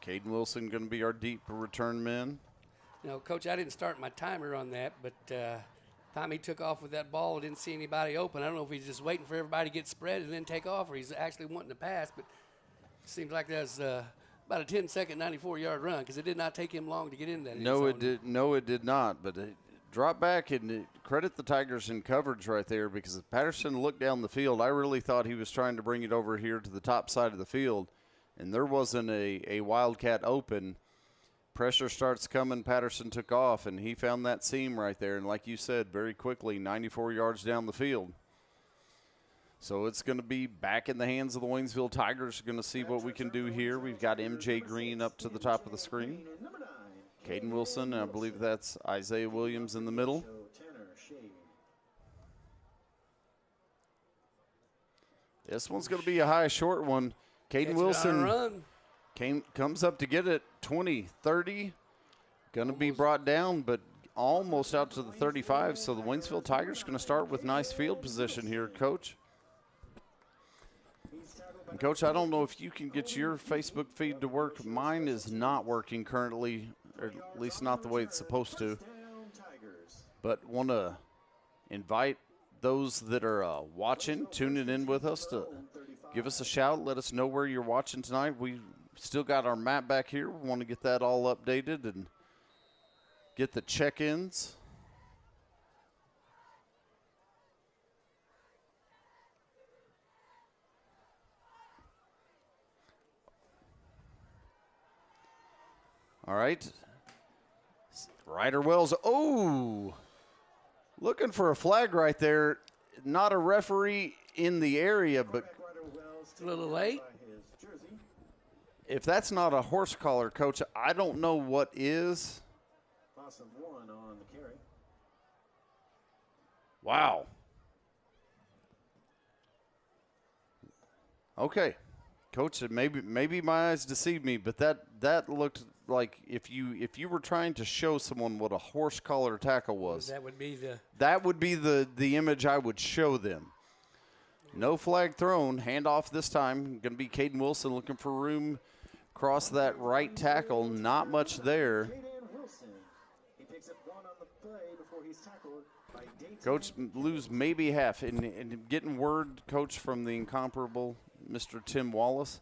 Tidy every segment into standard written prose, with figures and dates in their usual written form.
Caden Wilson going to be our deep return man. You know, Coach, I didn't start my timer on that, but time he took off with that ball, didn't see anybody open. I don't know if he's just waiting for everybody to get spread and then take off, or he's actually wanting to pass, but it seems like that's about a 10-second, 94-yard run, because it did not take him long to get in that. No, it did. No, it did not. But drop back and credit the Tigers in coverage right there, because if Patterson looked down the field, I really thought he was trying to bring it over here to the top side of the field, and there wasn't a Wildcat open. Pressure starts coming. Patterson took off, and he found that seam right there. And like you said, very quickly, 94 yards down the field. So it's going to be back in the hands of the Waynesville Tigers. Going to see what we can do here. We've got MJ Green up to the top of the screen. Caden Wilson, and I believe that's Isaiah Williams in the middle. This one's going to be a high, short one. Caden Wilson comes up to get it, 20, 30. Going to be brought down, but almost out to the 35. So the Waynesville Tigers going to start with nice field position here, Coach. And Coach, I don't know if you can get your Facebook feed to work. Mine is not working currently, or at least not the way it's supposed to. But want to invite those that are watching, tuning in with us, to give us a shout. Let us know where you're watching tonight. We still got our map back here. We want to get that all updated and get the check-ins. All right. Ryder Wells. Oh, looking for a flag right there. Not a referee in the area, but it's a little late. If that's not a horse collar, Coach, I don't know what is. Loss of 1 on the carry. Wow. Okay. Coach, maybe my eyes deceived me, but that looked like if you were trying to show someone what a horse collar tackle was, that would be the image I would show them. No flag thrown. Handoff this time. Going to be Caden Wilson looking for room across that right tackle. Not much there. Coach lose maybe half. And getting word, Coach, from the incomparable Mr. Tim Wallace.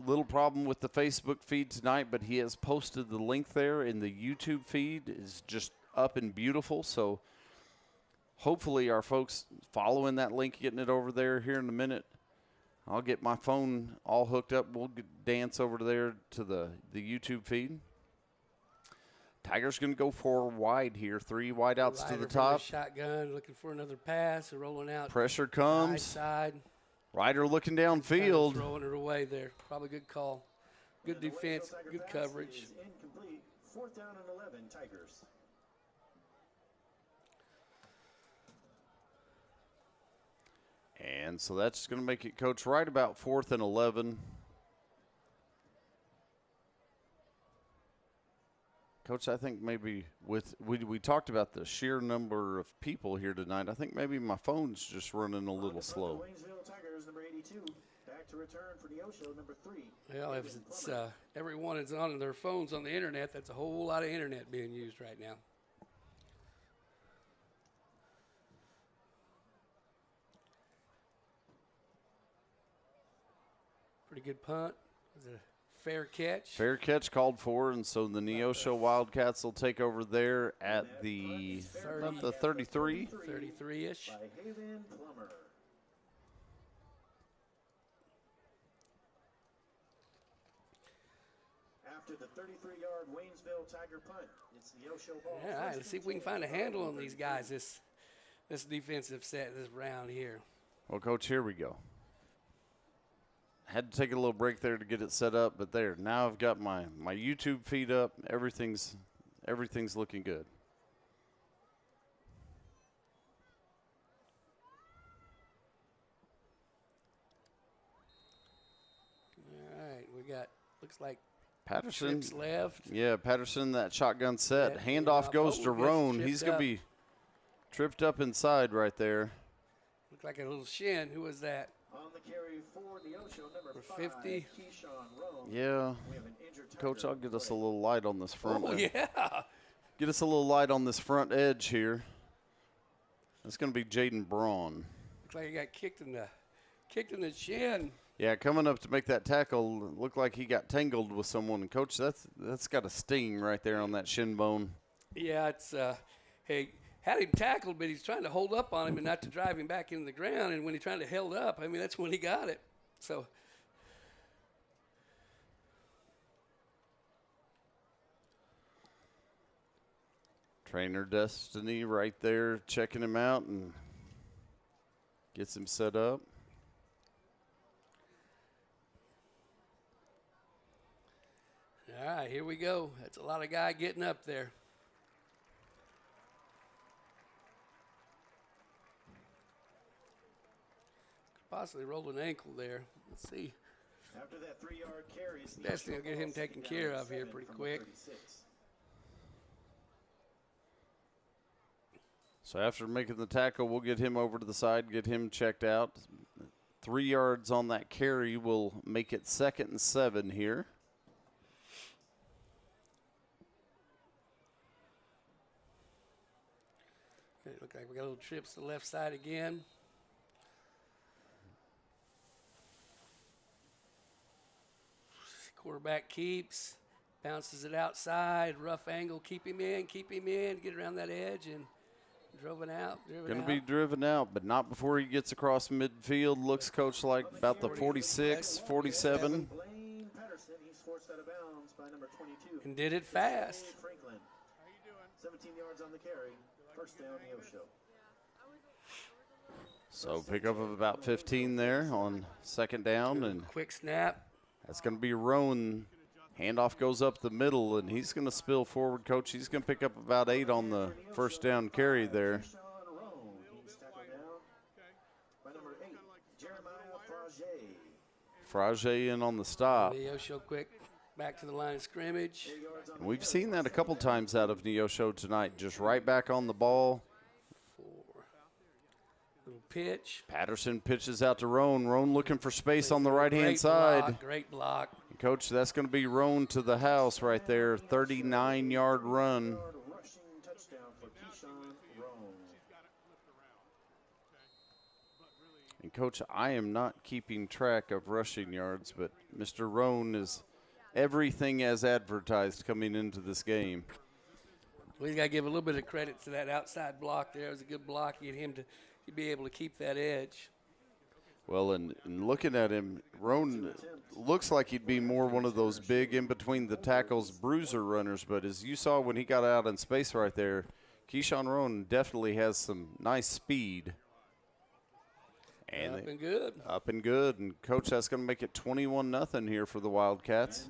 Little problem with the Facebook feed tonight, but he has posted the link there, and the YouTube feed is just up and beautiful. So hopefully our folks following that link, getting it over there here in a minute. I'll get my phone all hooked up. We'll dance over there to the YouTube feed. Tigers going to go 4 wide here. 3 wide outs to the top. Shotgun, looking for another pass, rolling out. Pressure comes. Right side. Ryder looking downfield. Throwing it away there. Probably good call. Good defense, good coverage. Incomplete. 4th down and 11, Tigers. And so that's going to make it, Coach, right about 4th and 11. Coach, I think maybe we talked about the sheer number of people here tonight. I think maybe my phone's just running a little slow. Waynesville Tigers, number 82. Back to return for Neosho, number 3. Well, if it's everyone is on their phones on the internet, that's a whole lot of internet being used right now. Pretty good punt. Was it a fair catch? Fair catch called for, and so the Neosho Wildcats will take over there at the 33. 33-ish. After the 33-yard Waynesville Tiger punt, it's Neosho ball. Yeah, all right, let's see if we can find a handle on these guys this defensive set this round here. Well, Coach, here we go. Had to take a little break there to get it set up, but there. Now I've got my YouTube feed up. Everything's looking good. All right, we got, looks like Patterson. trips left. Yeah, Patterson, that shotgun set. Yeah, handoff goes to Roan. He's going to be tripped up inside right there. Looked like a little shin. Who was that? On the carry for Neosho, number 50. Keyshawn Roan. Yeah. We have an injured Coach, I'll get us a little light on this front. Oh, yeah. Get us a little light on this front edge here. That's going to be Jaden Braun. Looks like he got kicked in the shin. Yeah, coming up to make that tackle, looked like he got tangled with someone. And Coach, that's got a sting right there on that shin bone. Yeah, it's hey, had him tackled, but he's trying to hold up on him and not to drive him back into the ground. And when he tried to held up, I mean, that's when he got it. So. Trainer Destiny right there checking him out and gets him set up. All right, here we go. That's a lot of guy getting up there. Possibly rolled an ankle there. Let's see. After that 3-yard carry, Destiny will get him taken care of here pretty quick. So after making the tackle, we'll get him over to the side, get him checked out. 3 yards on that carry will make it 2nd and 7 here. It looks like we got little trips to the left side again. Quarterback keeps, bounces it outside, rough angle, keep him in, get around that edge, and driven out. Going to be driven out, but not before he gets across midfield. Looks, Coach, like about the 46, 47. And did it fast. 17 yards on the carry. First down, Neosho. So pick up of about 15 there on 2nd down. And quick snap. That's going to be Roan. Handoff goes up the middle, and he's going to spill forward, Coach. He's going to pick up about 8 on the 1st down carry there. Frage in on the stop. Neosho quick back to the line of scrimmage. And we've seen that a couple times out of Neosho tonight, just right back on the ball. 4. Little pitch. Patterson pitches out to Roan. Roan looking for space on the right-hand side. Great block. Coach, that's going to be Roan to the house right there. 39-yard run. And, Coach, I am not keeping track of rushing yards, but Mr. Roan is everything as advertised coming into this game. We got to give a little bit of credit to that outside block there. It was a good block. Get him to be able to keep that edge. Well, and looking at him, Roan looks like he'd be more one of those big in-between-the-tackles bruiser runners, but as you saw when he got out in space right there, Keyshawn Roan definitely has some nice speed. And up and good. Up and good. And, Coach, that's going to make it 21-0 here for the Wildcats.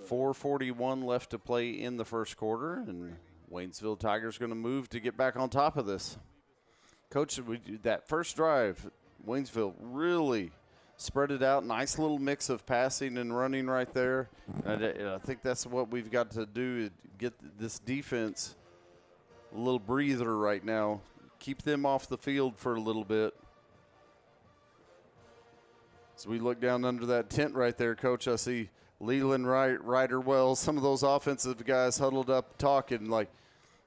4:41 left to play in the first quarter, and Waynesville Tigers going to move to get back on top of this. Coach, that first drive, Waynesville really spread it out. Nice little mix of passing and running right there. And I think that's what we've got to do, get this defense a little breather right now. Keep them off the field for a little bit. As we look down under that tent right there, Coach, I see Leland, Ryder Wells, some of those offensive guys huddled up talking, like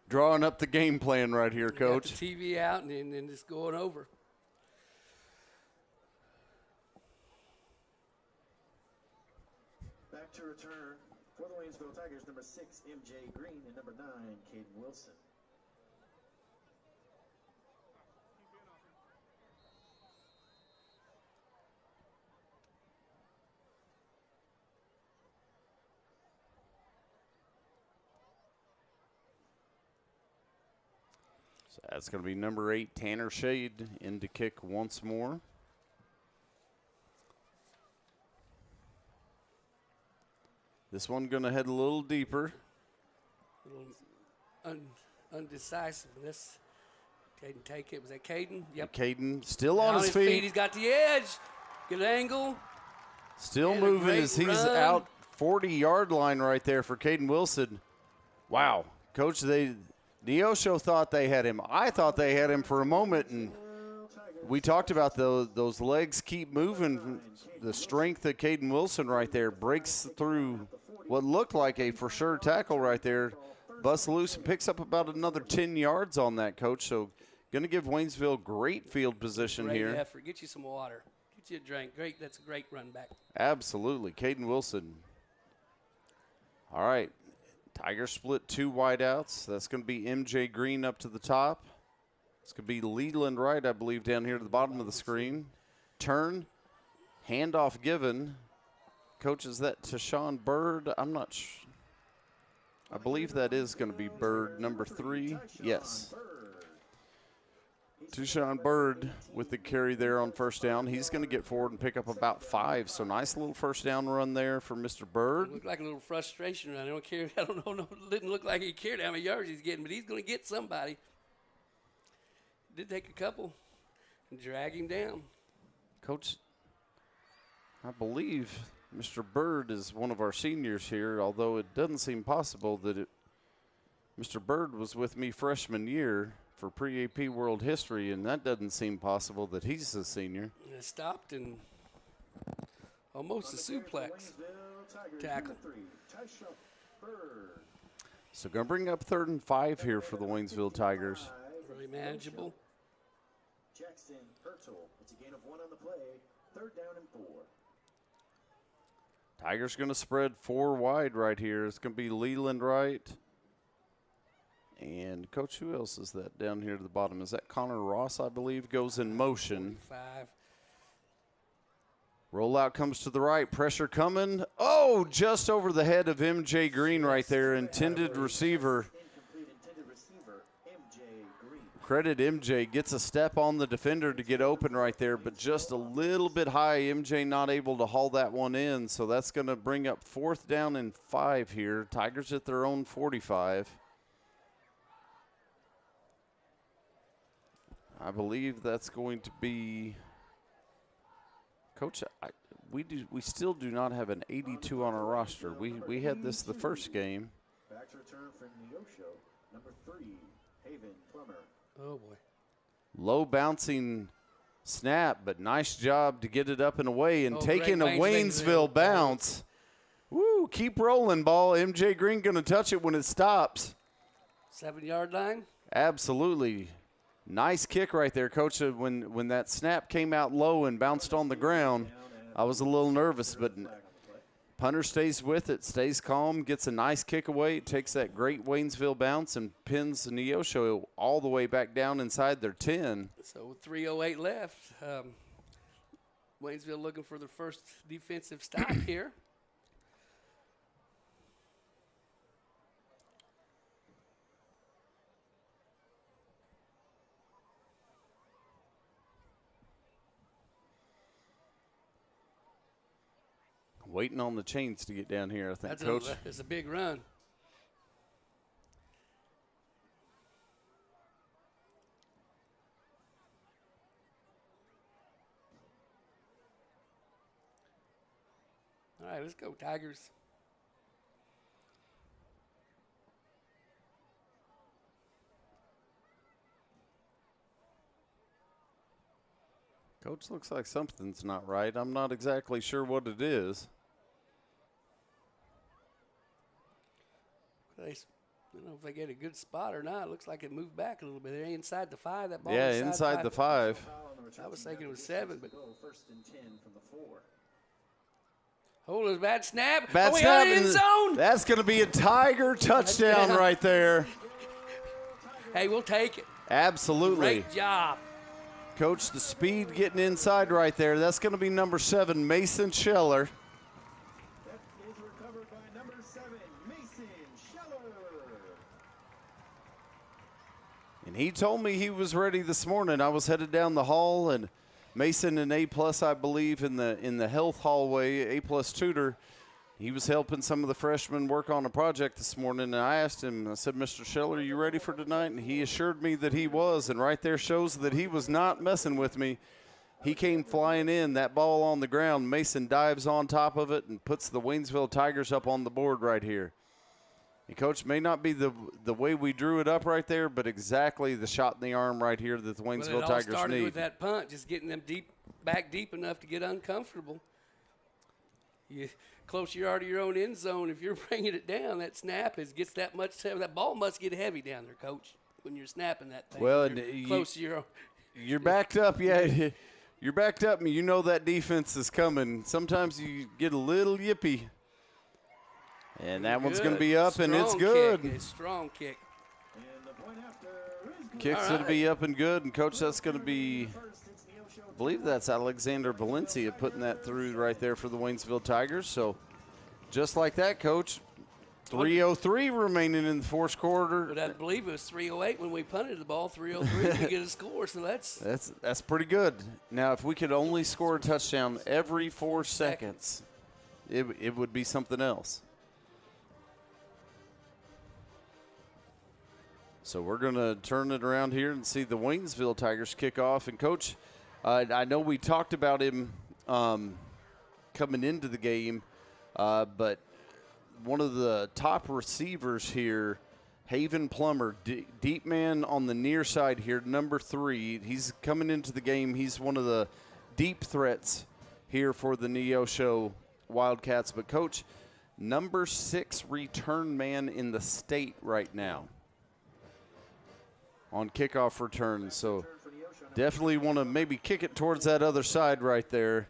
drawing up the game plan right here, Coach. Got the TV out and then just going over. Back to return for the Waynesville Tigers, number 6, MJ Green, and number 9, Caden Wilson. So that's going to be number 8, Tanner Shade, in to kick once more. This one going to head a little deeper. A little undecisiveness. Caden take it. Was that Caden? Yep. Caden still on his feet. He's got the edge. Good angle. Still and moving as he's run. out 40-yard line right there for Caden Wilson. Wow. Coach, Neosho thought they had him. I thought they had him for a moment, and we talked about those legs keep moving. The strength of Caden Wilson right there breaks through what looked like a for sure tackle right there. Busts loose and picks up about another 10 yards on that, Coach. So going to give Waynesville great field position Great here. effort. Get you some water. Get you a drink. Great. That's a great run back. Absolutely. Caden Wilson. All right. Tigers split 2 wideouts. That's going to be MJ Green up to the top. It's going to be Leland Wright, I believe, down here to the bottom of the screen. Turn. Handoff given. Coach, is that Tashawn Bird? I'm not sure. I believe that is going to be Bird, number 3. Yes. Tashawn Bird with the carry there on first down. He's going to get forward and pick up about 5. So nice little first down run there for Mr. Bird. It looked like a little frustration run. I don't care. I don't know. No, it didn't look like he cared how many yards he's getting, but he's going to get somebody. Did take a couple and drag him down. Coach, I believe Mr. Bird is one of our seniors here, although it doesn't seem possible that Mr. Bird was with me freshman year for pre-AP World History, and that doesn't seem possible that he's a senior. It stopped and almost a suplex tackle. So going to bring up 3rd and 5 here for the Waynesville Tigers. Really manageable. Jackson Hurtle. It's a gain of 1 on the play. 3rd down and 4. Tigers going to spread 4 wide right here. It's going to be Leland Wright. And, Coach, who else is that down here to the bottom? Is that Connor Ross, I believe, goes in motion. 5. Rollout comes to the right. Pressure coming. Oh, just over the head of MJ Green right there. Intended receiver. Credit MJ. Gets a step on the defender to get open right there, but just a little bit high. MJ not able to haul that one in, so that's going to bring up 4th down and 5 here. Tigers at their own 45. I believe that's going to be, Coach, we still do not have an 82 on our roster. We had this the first game. Back to return from Neosho, number 3, Haven Plummer. Oh, boy. Low bouncing snap, but nice job to get it up and away and taking a Waynesville bounce. Woo, keep rolling, ball. MJ Green going to touch it when it stops. 7-yard line? Absolutely. Nice kick right there, Coach. When that snap came out low and bounced on the ground, I was a little nervous, but punter stays with it, stays calm, gets a nice kick away, takes that great Waynesville bounce and pins Neosho all the way back down inside their 10. So 3:08 left. Waynesville looking for their first defensive stop here. Waiting on the chains to get down here, I think, Coach. It's a big run. All right, let's go, Tigers. Coach, looks like something's not right. I'm not exactly sure what it is. I don't know if they get a good spot or not. It looks like it moved back a little bit. They're inside the 5. That ball. Yeah, inside the 5. I was thinking it was 7, but 1st and 10 from the 4. hold his bad snap. Bad we snap got it in zone. That's going to be a Tiger touchdown right there. Hey, we'll take it. Absolutely. Great job. Coach, the speed getting inside right there. That's going to be number 7, Mason Scheller. That is recovered by number 7, Mason Scheller. And he told me he was ready this morning. I was headed down the hall, and Mason, an A+, I believe, in the health hallway, A+ tutor. He was helping some of the freshmen work on a project this morning, and I asked him, I said, Mr. Scheller, are you ready for tonight? And he assured me that he was, and right there shows that he was not messing with me. He came flying in, that ball on the ground. Mason dives on top of it and puts the Waynesville Tigers up on the board right here. And, Coach, may not be the way we drew it up right there, but exactly the shot in the arm right here that the Waynesville Tigers need. It all started with that punt, just getting them back deep enough to get uncomfortable. You close you are to your own end zone. If you're bringing it down, that snap gets that much heavy. That ball must get heavy down there, Coach, when you're snapping that thing. Well, you're close to your own. You're backed up, yeah. You're backed up, and you know that defense is coming. Sometimes you get a little yippy. And that one's going to be up, and it's good. Kick. A strong kick. And the point after is good. Kicks going to be up and good, and, Coach, that's going to be – I believe that's Alexander Valencia putting that through right there for the Waynesville Tigers. So just like that, Coach, 3:03 remaining in the fourth quarter. But I believe it was 3:08 when we punted the ball. 3:03 to get a score, so that's pretty good. Now, if we could only score a touchdown every 4 seconds, it would be something else. So we're going to turn it around here and see the Waynesville Tigers kick off. And, Coach, I know we talked about him coming into the game, but one of the top receivers here, Haven Plummer, deep man on the near side here, number 3. He's coming into the game. He's one of the deep threats here for the Neosho Wildcats. But, Coach, number 6 return man in the state right now on kickoff returns. So definitely want to maybe kick it towards that other side right there.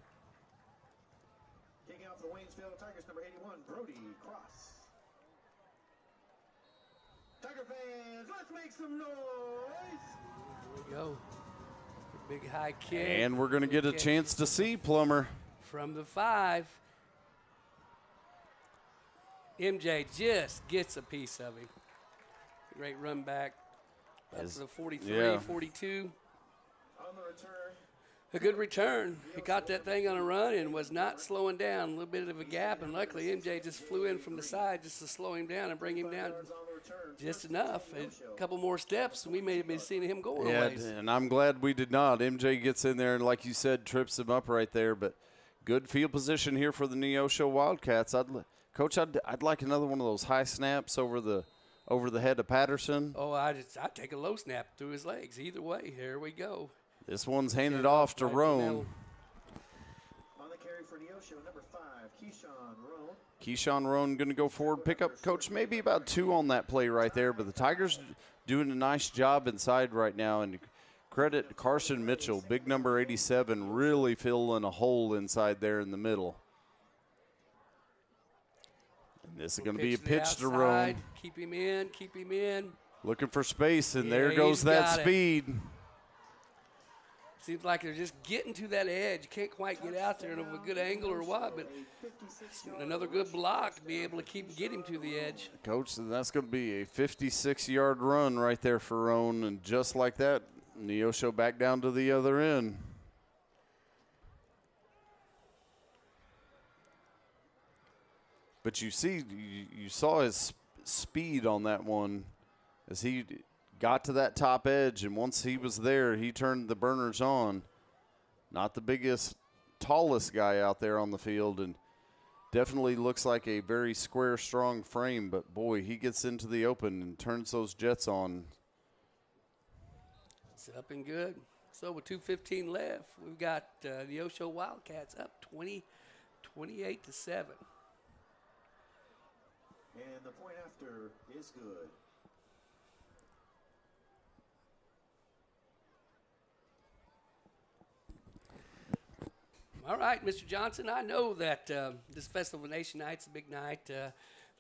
Kicking off the Waynesville Tigers, number 81, Brody Cross. Tiger fans, let's make some noise. There we go. A big high kick. And we're going to get a chance to see Plummer. From the 5. MJ just gets a piece of him. Great run back. Up to the 43, 42. On the return. A good return. He caught that thing on a run and was not slowing down. A little bit of a gap, and luckily MJ just flew in from the side just to slow him down and bring him down just enough. A couple more steps, and we may have been seeing him going a ways. And I'm glad we did not. MJ gets in there and, like you said, trips him up right there. But good field position here for the Neosho Wildcats. Coach, I'd like another one of those high snaps over the head of Patterson. Oh, I'd take a low snap through his legs. Either way, here we go. This one's handed off to Roan. On the carry for Neosho, number 5, Keyshawn Roan. Keyshawn Roan going to go forward, pick up, Coach, maybe about 2 on that play right there. But the Tigers doing a nice job inside right now. And credit Carson Mitchell, big number 87, really filling a hole inside there in the middle. And this is going to be a pitch to Roan. Keep him in, keep him in. Looking for space, and there goes that speed. Seems like they're just getting to that edge. You can't quite get out there of a good angle or what, but another good block to be able to get him to the edge. Coach, that's going to be a 56-yard run right there for Roan, and just like that, Neosho back down to the other end. But you saw his speed on that one as he got to that top edge, and once he was there, he turned the burners on. Not the biggest, tallest guy out there on the field, and definitely looks like a very square, strong frame, but boy, he gets into the open and turns those jets on. It's up and good. So with 2:15 left, we've got the Neosho Wildcats up 28-7. And the point after is good. All right, Mr. Johnson, I know that this Festival of Nation Night's a big night,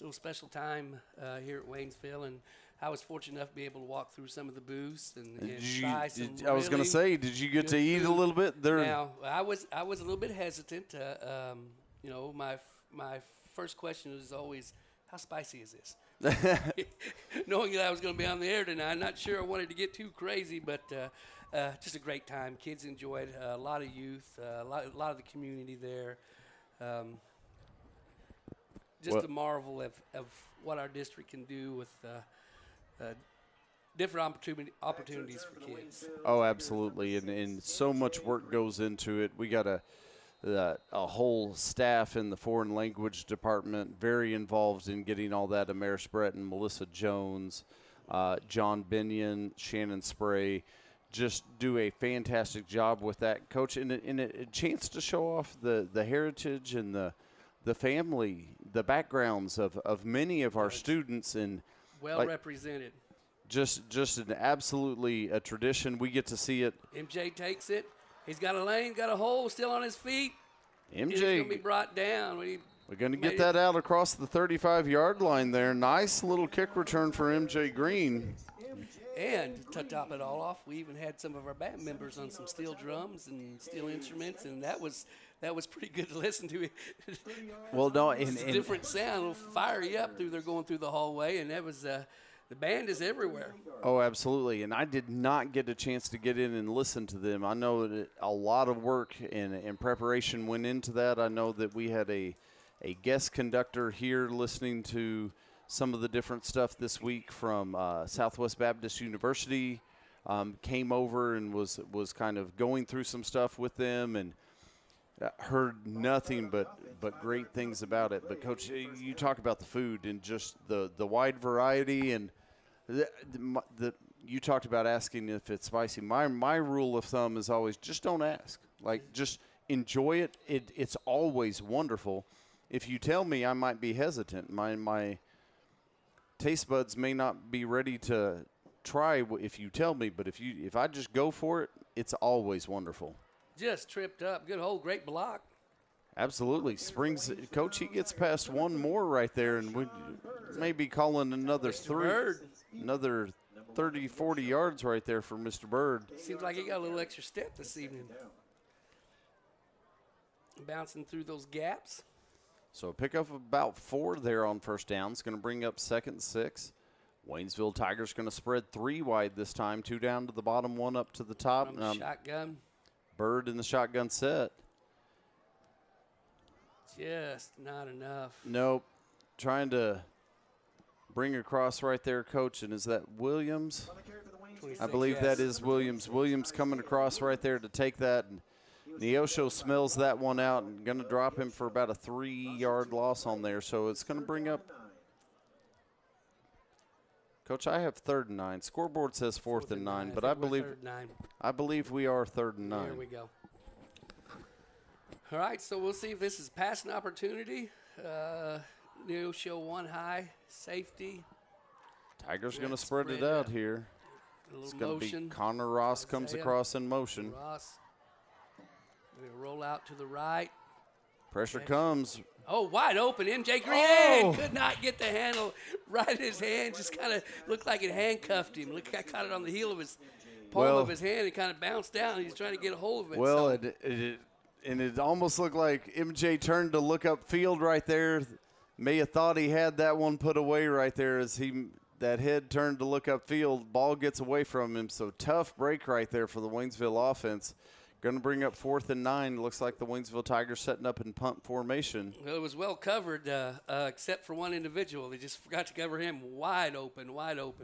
little special time here at Waynesville, and I was fortunate enough to be able to walk through some of the booths and try some I was going to say, did you get to eat a little bit? Now, I was a little bit hesitant. You know, my first question is always, how spicy is this? Knowing that I was going to be on the air tonight, I'm not sure I wanted to get too crazy, but just a great time. Kids enjoyed a lot of youth, a lot of the community there. Just a marvel of what our district can do with different opportunities for kids. Oh, absolutely, and so much work goes into it. We got a whole staff in the foreign language department very involved in getting all that. Amaris Breton, Melissa Jones, John Binion, Shannon Spray, just do a fantastic job with that, Coach, and a chance to show off the heritage and the the family, the backgrounds of many of our students, and well represented. Just an absolutely a tradition. We get to see it. MJ takes it. He's got a lane, got a hole, still on his feet. MJ He's going to be brought down. We're going to get that out across the 35-yard line there. Nice little kick return for MJ Green. And to top it all off, we even had some of our band members on some steel drums and steel instruments, and that was pretty good to listen to. Well, no, It's a different sound. It'll fire you up through there going through the hallway, and that was the band is everywhere. Oh, absolutely. And I did not get a chance to get in and listen to them. I know that a lot of work and preparation went into that. I know that we had a guest conductor here listening to some of the different stuff this week from Southwest Baptist University. Came over and was kind of going through some stuff with them, and heard nothing but great things about it. But, Coach, you talk about the food and just the wide variety, and you talked about asking if it's spicy. My rule of thumb is always just don't ask. Like, just enjoy it. It's always wonderful. If you tell me, I might be hesitant. My taste buds may not be ready to try if you tell me, but if I just go for it, it's always wonderful. Just tripped up. Good hole, great block. Absolutely. Springs, Coach, he gets past one more right there, and we may be calling another another 30, 40 yards right there for Mr. Bird. Seems like he got a little extra step this evening. Bouncing through those gaps. So a pickup of about 4 there on first down. It's going to bring up 2nd and 6. Waynesville Tigers going to spread 3 wide this time. 2 down to the bottom, 1 up to the top. Shotgun. Bird in the shotgun set. Just not enough. Nope. Trying to bring across right there, Coach. And is that Williams? I believe that is Williams. Williams coming across right there to take that. And Neosho smells that one out and going to drop him for about a 3-yard loss on there. So it's going to bring up. Coach, I have 3rd and 9. Scoreboard says 4th and 9, but I believe we are 3rd and 9. There we go. All right, so we'll see if this is passing opportunity. Neosho 1 high, safety. Tigers going to spread it out here. It's going to be Connor Ross comes across in motion. Ross. We're going to roll out to the right. Pressure comes. Oh, wide open. MJ Green could not get the handle right in his hand. Just kind of looked like it handcuffed him. Look, I caught it on the heel of his palm of his hand. It kind of bounced down. He's trying to get a hold of it. Well, it almost looked like MJ turned to look up field right there. May have thought he had that one put away right there as that head turned to look up field. Ball gets away from him. So tough break right there for the Waynesville offense. Going to bring up 4th and 9. Looks like the Waynesville Tigers setting up in punt formation. Well, it was well covered except for one individual. They just forgot to cover him wide open.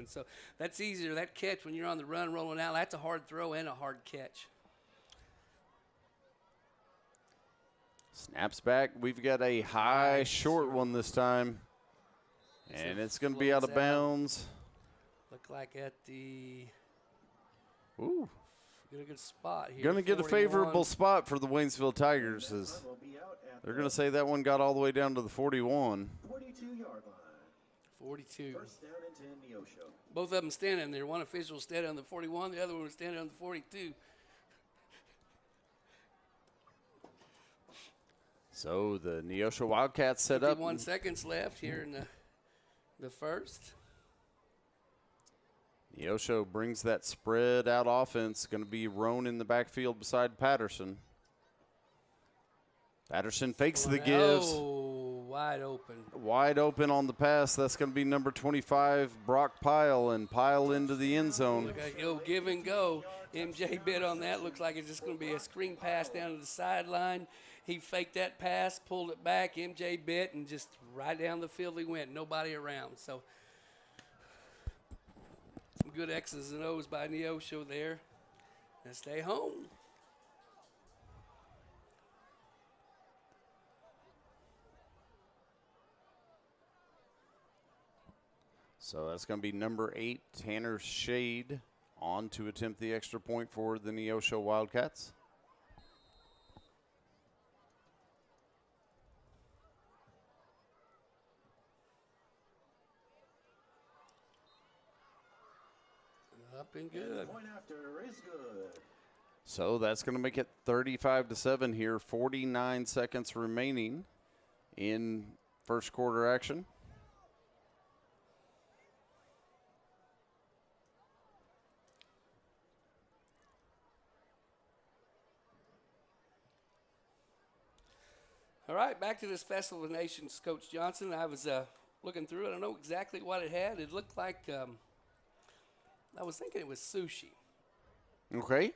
So that's easier. That catch when you're on the run rolling out, that's a hard throw and a hard catch. Snaps back. We've got a high, short one this time. And it's going to be out of bounds. Look like at the Ooh. Get a good spot here. Going to get a favorable spot for the Waynesville Tigers. As they're going to say that one got all the way down to the 41. 42-yard line. 42. First down into Neosho. Both of them standing there. One official standing on the 41. The other one was standing on the 42. So the Neosho Wildcats set up. 51 seconds left here in the first. Neosho brings that spread out offense. Going to be Roan in the backfield beside Patterson. Patterson fakes the gives. Oh, wide open. Wide open on the pass. That's going to be number 25, Brock Pyle, and Pyle into the end zone. Look like go give and go. MJ bit on that. Looks like it's just going to be a screen pass down to the sideline. He faked that pass, pulled it back. MJ bit, and just right down the field he went. Nobody around. So some good X's and O's by Neosho there. And stay home. So that's going to be number 8, Tanner Shade, on to attempt the extra point for the Neosho Wildcats. Up and And good. the point after is good. So that's going to make it 35-7 here. 49 seconds remaining in first quarter action. All right, back to this Festival of Nations, Coach Johnson. I was looking through it. I don't know exactly what it had. It looked like, I was thinking it was sushi. Okay.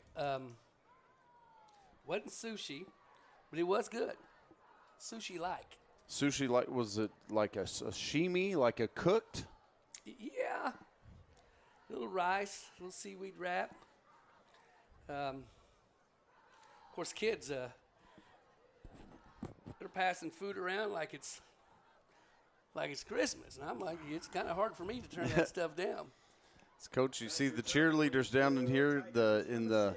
Wasn't sushi, but it was good. Sushi-like. Sushi, like, was it like a sashimi, like a cooked? Yeah. Little rice, little seaweed wrap. Of course, kids, they're passing food around like it's Christmas, and I'm like, it's kind of hard for me to turn that stuff down. Coach, you see the cheerleaders down in here, in the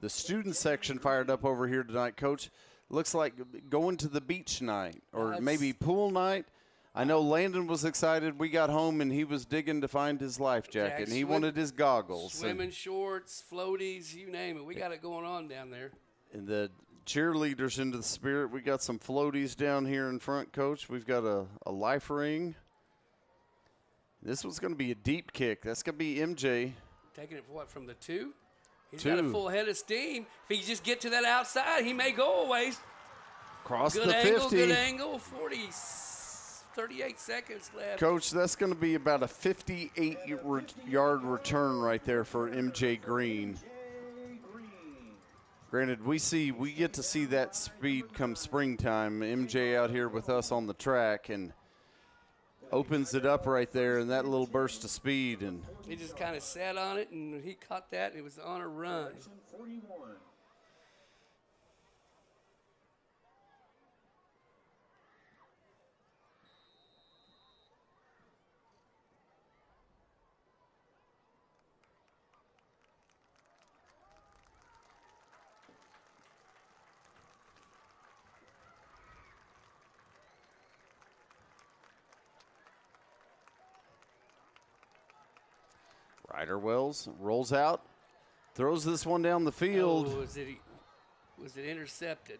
student section fired up over here tonight. Coach, looks like going to the beach night or maybe pool night. I know Landon was excited. We got home and he was digging to find his life jacket, and he wanted his goggles. Swimming shorts, floaties, you name it. We got it going on down there. And the cheerleaders into the spirit. We got some floaties down here in front, Coach. We've got a life ring. This one's going to be a deep kick. That's going to be MJ. Taking it, what, from the two? He's Two. got a full head of steam. If he can just get to that outside, he may go a ways. Cross Good the angle, 50. good angle. 38 seconds left. Coach, that's going to be about a 58-yard return right there for MJ Green. Granted, we get to see that speed come springtime. MJ out here with us on the track and opens it up right there, and that little burst of speed. And he just kind of sat on it, and he caught that, and it was on a run. 41. Ryder Wells rolls out, throws this one down the field. Oh, was it intercepted?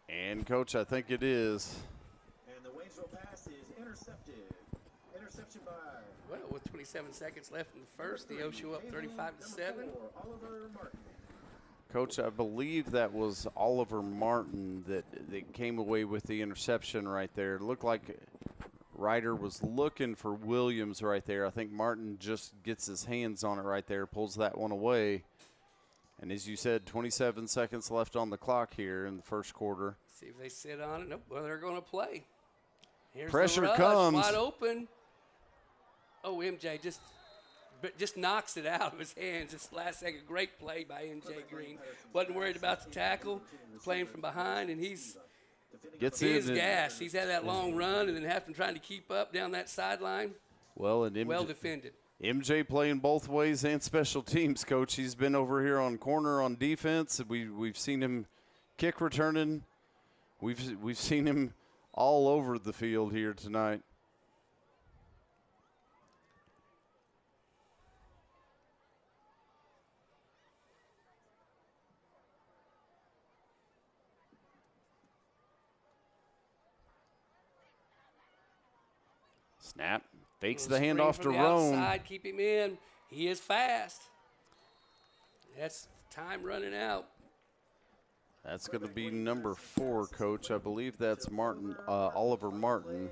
And, Coach, I think it is. And the Waynesville pass is intercepted. Interception by Well, with 27 seconds left in the first, the Neosho up 35-7. Oliver Martin. Coach, I believe that was Oliver Martin that came away with the interception right there. It looked like Ryder was looking for Williams right there. I think Martin just gets his hands on it right there, pulls that one away. And as you said, 27 seconds left on the clock here in the first quarter. See if they sit on it. Nope, well, they're going to play. Here's Pressure the rush, comes. wide open. Oh, MJ just knocks it out of his hands. This last second, great play by MJ Green. Wasn't worried about the tackle, playing from behind, and he is gassed. He's had that long run and then having trying to keep up down that sideline. Well, and well defended. MJ playing both ways and special teams, Coach. He's been over here on corner on defense. We've seen him kick returning. We've seen him all over the field here tonight. Snap. Fakes the handoff to Rome. Outside, keep him in. He is fast. That's time running out. That's going to be number 4, Coach. I believe that's Martin, Oliver Martin.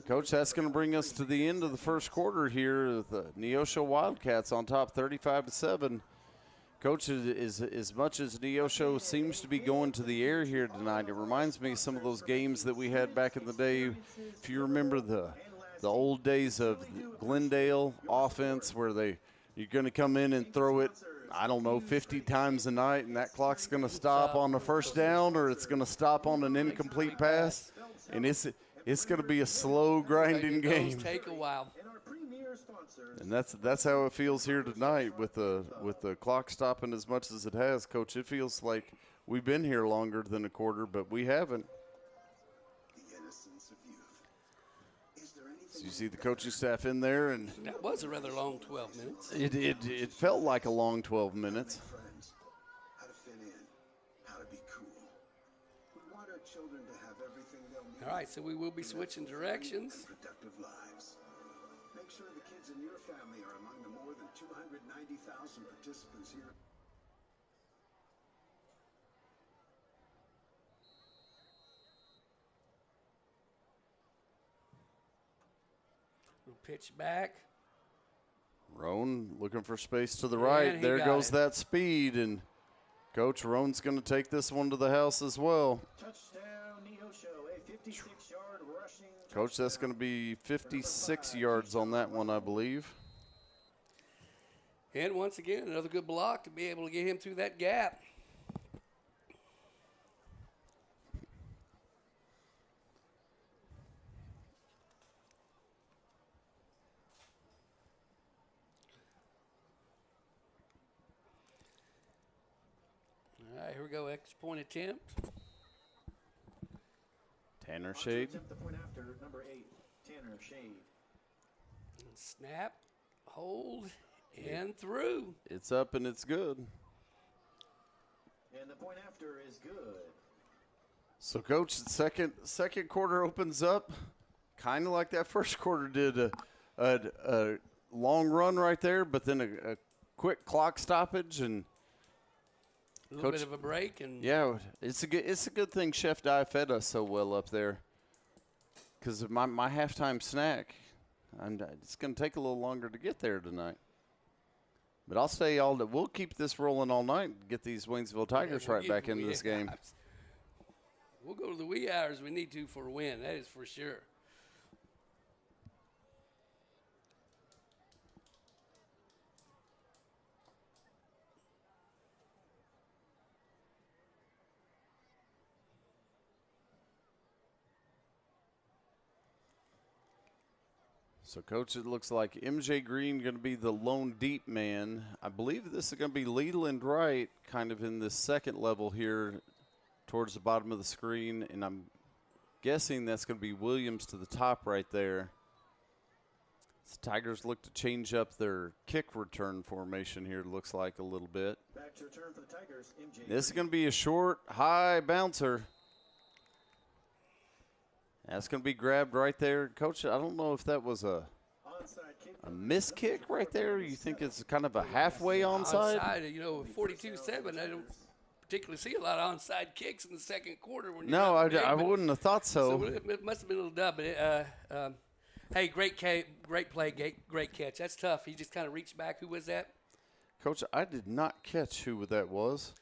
Coach, that's going to bring us to the end of the first quarter here. The Neosho Wildcats on top 35-7. Coach, as much as Neosho seems to be going to the air here tonight, it reminds me of some of those games that we had back in the day. If you remember the old days of Glendale offense where you're going to come in and throw it, I don't know, 50 times a night, and that clock's going to stop on the first down or it's going to stop on an incomplete pass. And it's going to be a slow, grinding game. Take a while. And that's how it feels here tonight with the clock stopping as much as it has, Coach. It feels like we've been here longer than a quarter, but we haven't. So you see the coaching staff in there, and That was a rather long 12 minutes. it felt like a long 12 minutes. How to fit in, how to be cool. We want our children to have everything they'll need. All right, so we will be switching directions. And productive lives. Make sure the kids in your family are among the more than 290,000 participants here. We'll pitch back. Roan looking for space to the And right. he There got goes it. that speed, and Coach Roan's going to take this one to the house as well. Touchdown, Neosho, a 56-yard rushing Coach, that's going to be 56 yards on that one, I believe. And once again, another good block to be able to get him through that gap. All right, here we go, extra point attempt. Tanner To Shade. attempt the point after, number 8, Tanner Shade. Snap, hold, and through. It's up and it's good. And the point after is good. So, Coach, the second quarter opens up, kind of like that first quarter did. A long run right there, but then a quick clock stoppage, and A little Coach- bit of a break, and yeah, it's a good thing Chef Di fed us so well up there, because my halftime snack, it's going to take a little longer to get there tonight. But I'll stay all day. We'll keep this rolling all night and get these Waynesville Tigers we'll right get back the into wee this game. hours. We'll go to the wee hours we need to for a win. That is for sure. So, Coach, it looks like MJ Green going to be the lone deep man. I believe this is going to be Leland Wright kind of in this second level here towards the bottom of the screen, and I'm guessing that's going to be Williams to the top right there. The Tigers look to change up their kick return formation here, it looks like a little bit. Back to return for the Tigers, MJ. This is going to be a short, high bouncer. That's going to be grabbed right there. Coach, I don't know if that was a Onside kick. miss kick right there. You think it's kind of a halfway onside? Onside, you know, 42-7, I don't particularly see a lot of onside kicks in the second quarter. When No, you're up big, I but- wouldn't have thought So so. it must have been a little dub, but hey, great play, great catch. That's tough. He just kind of reached back. Who was that? Coach, I did not catch who that was.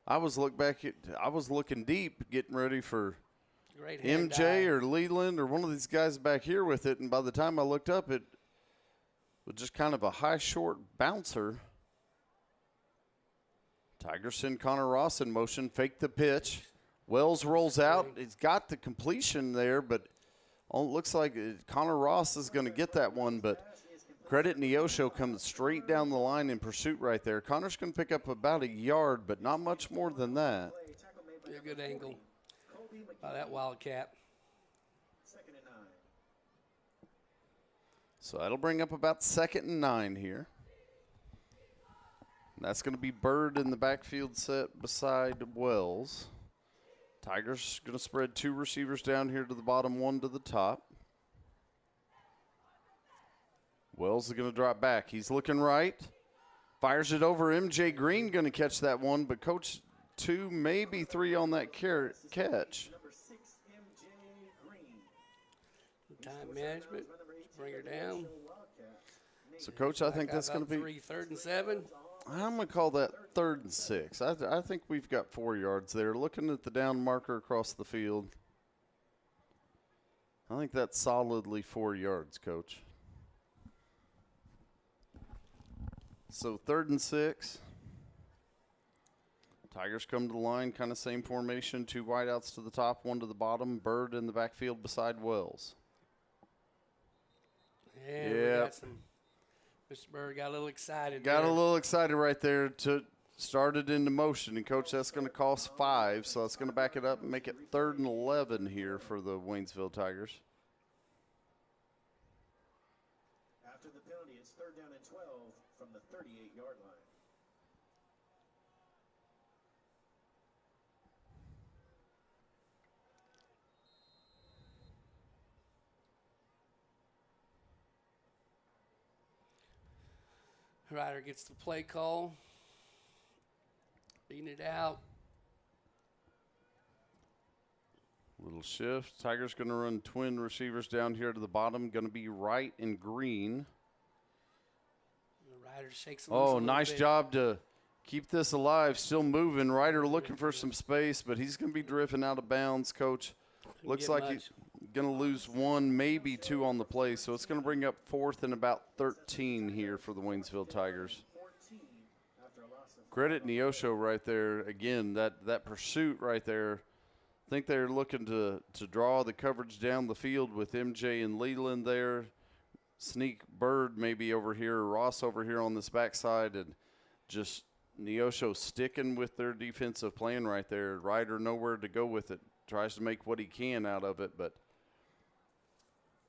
I was looking deep, getting ready for Great hand MJ eye. or Leland or one of these guys back here with it, and by the time I looked up, it was just kind of a high, short bouncer. Tigers send Connor Ross in motion, fake the pitch. Wells rolls out. He's got the completion there, but it looks like Connor Ross is going to get that one, but credit Neosho comes straight down the line in pursuit right there. Connor's going to pick up about a yard, but not much more than that. Tackle made by Yeah, good number angle 40, Colby by that Wildcat. Second and 9. So that'll bring up about 2nd and 9 here. That's going to be Bird in the backfield set beside Wells. Tigers going to spread 2 receivers down here to the bottom, 1 to the top. Wells is going to drop back. He's looking right. Fires it over. MJ Green going to catch that one, but Coach, 2, maybe 3 on that catch. Number 6, MJ Green. Time management. Bring her down. So, Coach, I think Got that's going about to be 3rd and 7. I'm going to call that 3rd and 6. I think we've got 4 yards there. Looking at the down marker across the field, I think that's solidly 4 yards, Coach. So 3rd and 6. Tigers come to the line, kind of same formation. 2 wideouts to the top, 1 to the bottom. Bird in the backfield beside Wells. And we Yep. got some. Mr. Bird got a little excited. Got a there. little excited right there to start it into motion. And, Coach, that's going to cost 5, so that's going to back it up and make it 3rd and 11 here for the Waynesville Tigers. third down and 12 from the 38-yard line. Ryder gets the play call. Beating it out. Little shift. Tigers going to run twin receivers down here to the bottom. Going to be Wright and Green. The Ryder shakes loose a little nice bit. job to keep this alive. Still moving. Ryder looking for some space, but he's going to be drifting out of bounds, Coach. Looks like he's going to lose one, maybe two on the play. So it's going to bring up 4th and about 13 here for the Waynesville Tigers. Credit Neosho right there. Again, that pursuit right there. I think they're looking to draw the coverage down the field with MJ and Leland there. Sneak Bird maybe over here, Ross over here on this backside, and just Neosho sticking with their defensive plan right there. Ryder nowhere to go with it. Tries to make what he can out of it, but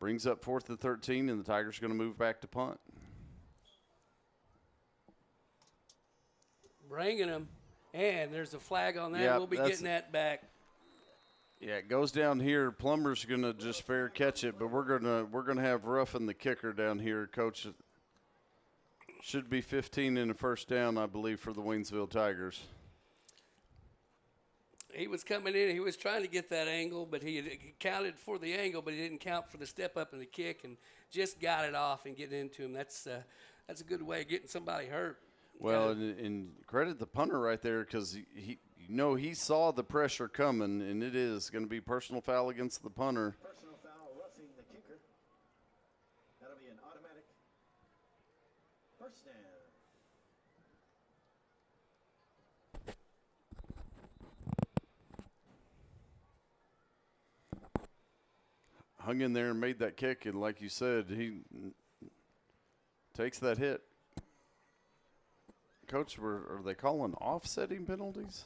brings up 4th and 13, and the Tigers are going to move back to punt. Bringing him, and there's a flag on that. Yep, We'll be getting that back. Yeah, it goes down here. Plummer's going to just fair catch it, but we're gonna have Ruffin the kicker down here, Coach. Should be 15 in the first down, I believe, for the Waynesville Tigers. He was coming in. He was trying to get that angle, but he counted for the angle, but he didn't count for the step up and the kick, and just got it off and getting into him. That's a good way of getting somebody hurt. Well, and credit the punter right there, because he saw the pressure coming, and it is going to be personal foul against the punter. Personal foul, roughing the kicker. That'll be an automatic first down. Hung in there and made that kick, and like you said, he takes that hit. Coach, are they calling offsetting penalties?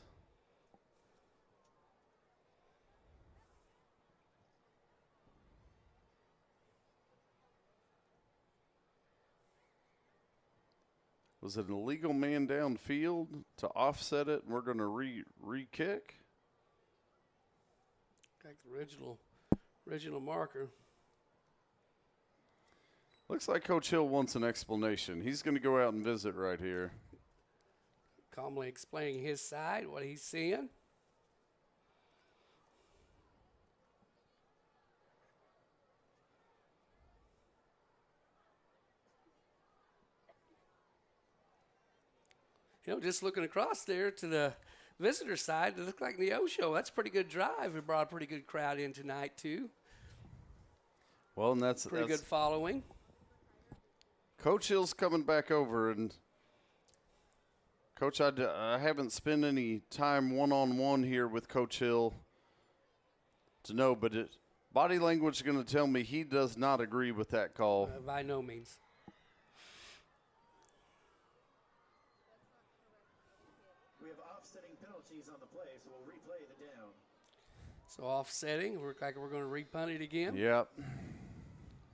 Was it an illegal man downfield to offset it, and we're going to re-kick? Like the original marker. Looks like Coach Hill wants an explanation. He's going to go out and visit right here. Calmly explaining his side, what he's seeing. Just looking across there to the visitor side, it looked like Neosho. That's a pretty good drive. It brought a pretty good crowd in tonight, too. Well, and that's pretty good following. Coach Hill's coming back over, and Coach, I haven't spent any time one-on-one here with Coach Hill to know, but body language is going to tell me he does not agree with that call. By no means. We have offsetting penalties on the play, so we'll replay the down. So offsetting, we're going to repunt it again. Yep.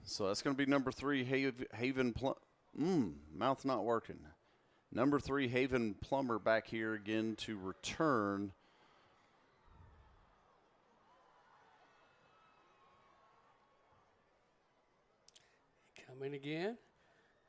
So that's going to be number 3, Haven mouth not working. Number 3, Haven Plummer back here again to return. Coming again.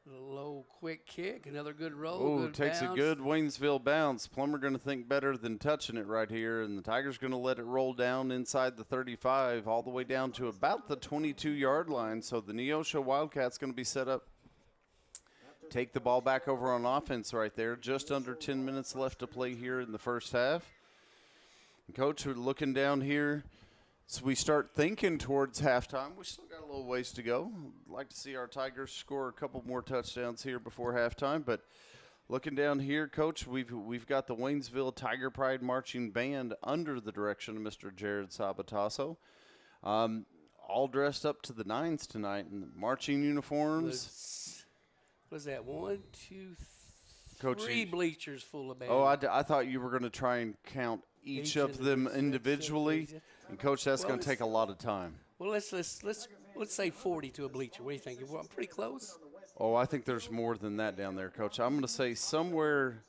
A low, quick kick. Another good roll. Oh, takes bounce. a good Waynesville bounce. Plummer going to think better than touching it right here, and the Tigers going to let it roll down inside the 35 all the way down to about the 22-yard line. So the Neosho Wildcats going to be set up. Take the ball back over on offense right there. Just under 10 minutes left to play here in the first half. And Coach, we're looking down here. So we start thinking towards halftime. We still got a little ways to go. I'd like to see our Tigers score a couple more touchdowns here before halftime. But looking down here, Coach, we've got the Waynesville Tiger Pride Marching Band under the direction of Mr. Jared Sabatasso. All dressed up to the nines tonight in marching uniforms. What is that? 1, 2, 3 Coach, bleachers full of bands. Oh, I thought you were going to try and count each of them individually. And Coach, that's going to take a lot of time. Well, let's say 40 to a bleacher. What do you think? I'm pretty close. Oh, I think there's more than that down there, Coach. I'm going to say somewhere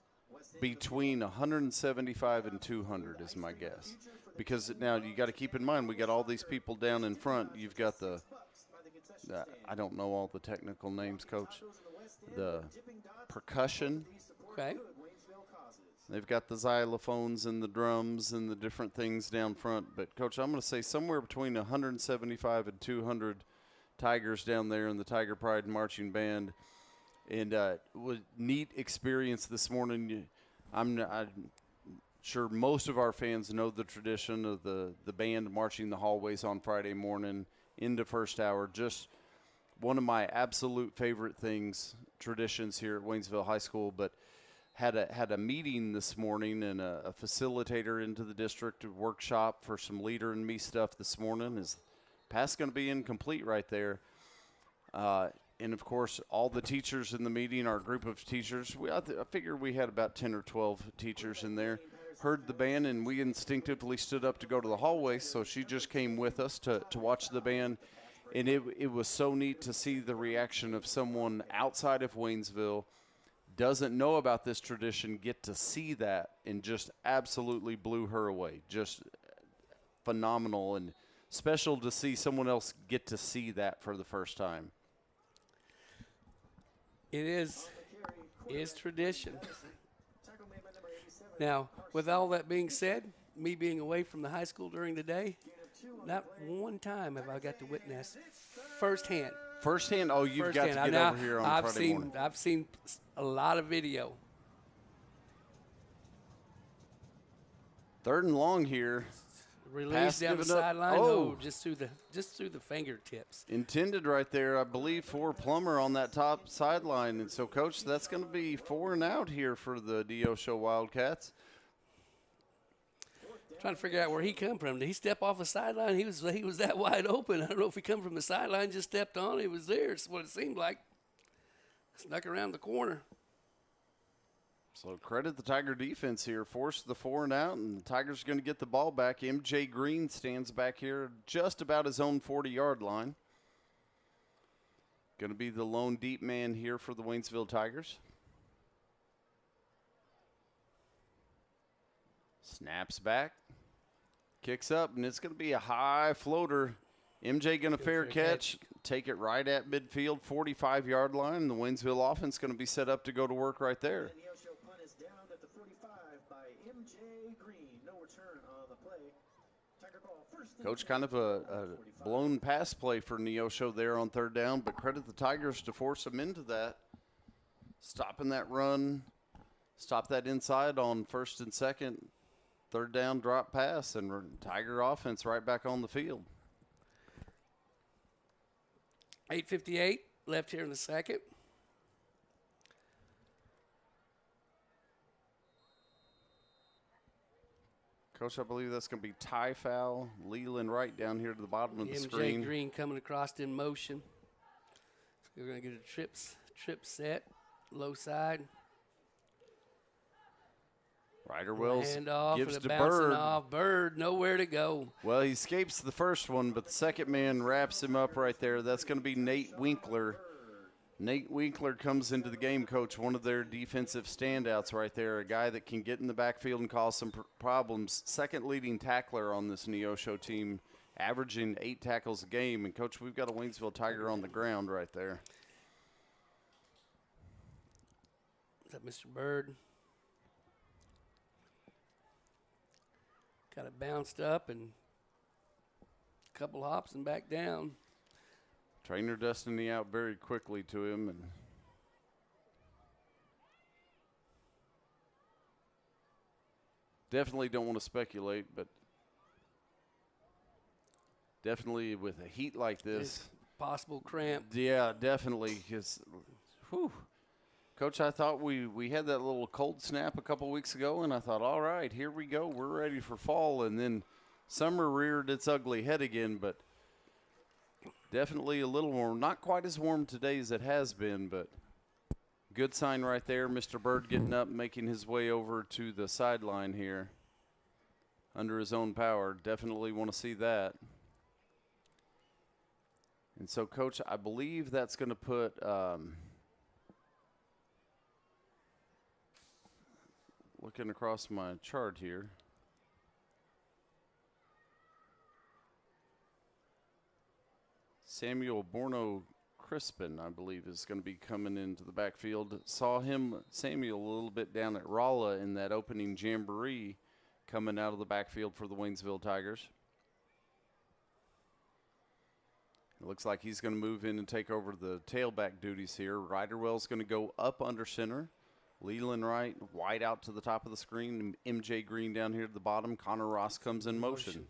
between 175 and 200 is my guess. Because now you got to keep in mind, we got all these people down in front. You've got I don't know all the technical names, Coach. The percussion. Okay. They've got the xylophones and the drums and the different things down front. But, Coach, I'm going to say somewhere between 175 and 200 Tigers down there in the Tiger Pride Marching Band. And was neat experience this morning. I'm sure most of our fans know the tradition of the band marching the hallways on Friday morning into first hour. Just one of my absolute favorite traditions here at Waynesville High School. But had a meeting this morning and a facilitator into the district workshop for some Leader and Me stuff this morning. Is pass going to be incomplete right there. And, of course, all the teachers in the meeting, our group of teachers, I figure we had about 10 or 12 teachers in there, heard the band, and we instinctively stood up to go to the hallway, so she just came with us to watch the band. And it was so neat to see the reaction of someone outside of Waynesville, doesn't know about this tradition, get to see that, and just absolutely blew her away. Just phenomenal and special to see someone else get to see that for the first time. It is tradition. Now, with all that being said, me being away from the high school during the day, not one time have I got to witness firsthand. Firsthand? Oh, you've got to get over here on Friday morning. I've seen a lot of video. 3rd and long here. Release down the sideline. Oh, just through the fingertips. Intended right there, I believe, for Plummer on that top sideline. And so, Coach, that's going to be 4 and out here for the Neosho Wildcats. Trying to figure out where he come from. Did he step off the sideline? He was that wide open. I don't know if he come from the sideline, just stepped on. He was there. It's what it seemed like. Snuck around the corner. So credit the Tiger defense here. Forced the 4 and out, and the Tigers are going to get the ball back. MJ Green stands back here just about his own 40-yard line. Going to be the lone deep man here for the Waynesville Tigers. Snaps back. Kicks up, and it's going to be a high floater. MJ going to fair catch. Take it right at midfield, 45-yard line. The Waynesville offense going to be set up to go to work right there. Coach, kind of a blown pass play for Neosho there on 3rd down, but credit the Tigers to force them into that. Stopping that run, stop that inside on 1st and 2nd, 3rd down drop pass, and Tiger offense right back on the field. 8:58 left here in the second. Coach, I believe that's going to be tie foul. Leland right down here to the bottom of the screen. MJ Green coming across in motion. We're going to get a trip set, low side. Ryder Wells gives to Bird. Off. Bird, nowhere to go. Well, he escapes the first one, but the second man wraps him up right there. That's going to be Nate Winkler. Nate Winkler comes into the game, Coach, one of their defensive standouts right there, a guy that can get in the backfield and cause some problems. Second leading tackler on this Neosho team, averaging 8 tackles a game. And, Coach, we've got a Waynesville Tiger on the ground right there. Is that Mr. Bird? Got it bounced up and a couple hops and back down. Trainer Destiny out very quickly to him. And definitely don't want to speculate, but definitely with a heat like this. It's possible cramp. Yeah, definitely. Coach, I thought we had that little cold snap a couple weeks ago, and I thought, all right, here we go. We're ready for fall. And then summer reared its ugly head again, but definitely a little warm. Not quite as warm today as it has been, but good sign right there. Mr. Bird getting up, making his way over to the sideline here under his own power. Definitely want to see that. And so, Coach, I believe that's going to put looking across my chart here. Samuel Borno Crispin, I believe, is going to be coming into the backfield. Saw Samuel, a little bit down at Rolla in that opening jamboree, coming out of the backfield for the Waynesville Tigers. It looks like he's going to move in and take over the tailback duties here. Riderwell's going to go up under center. Leland right, White out to the top of the screen. MJ Green down here at the bottom. Connor Ross comes in motion.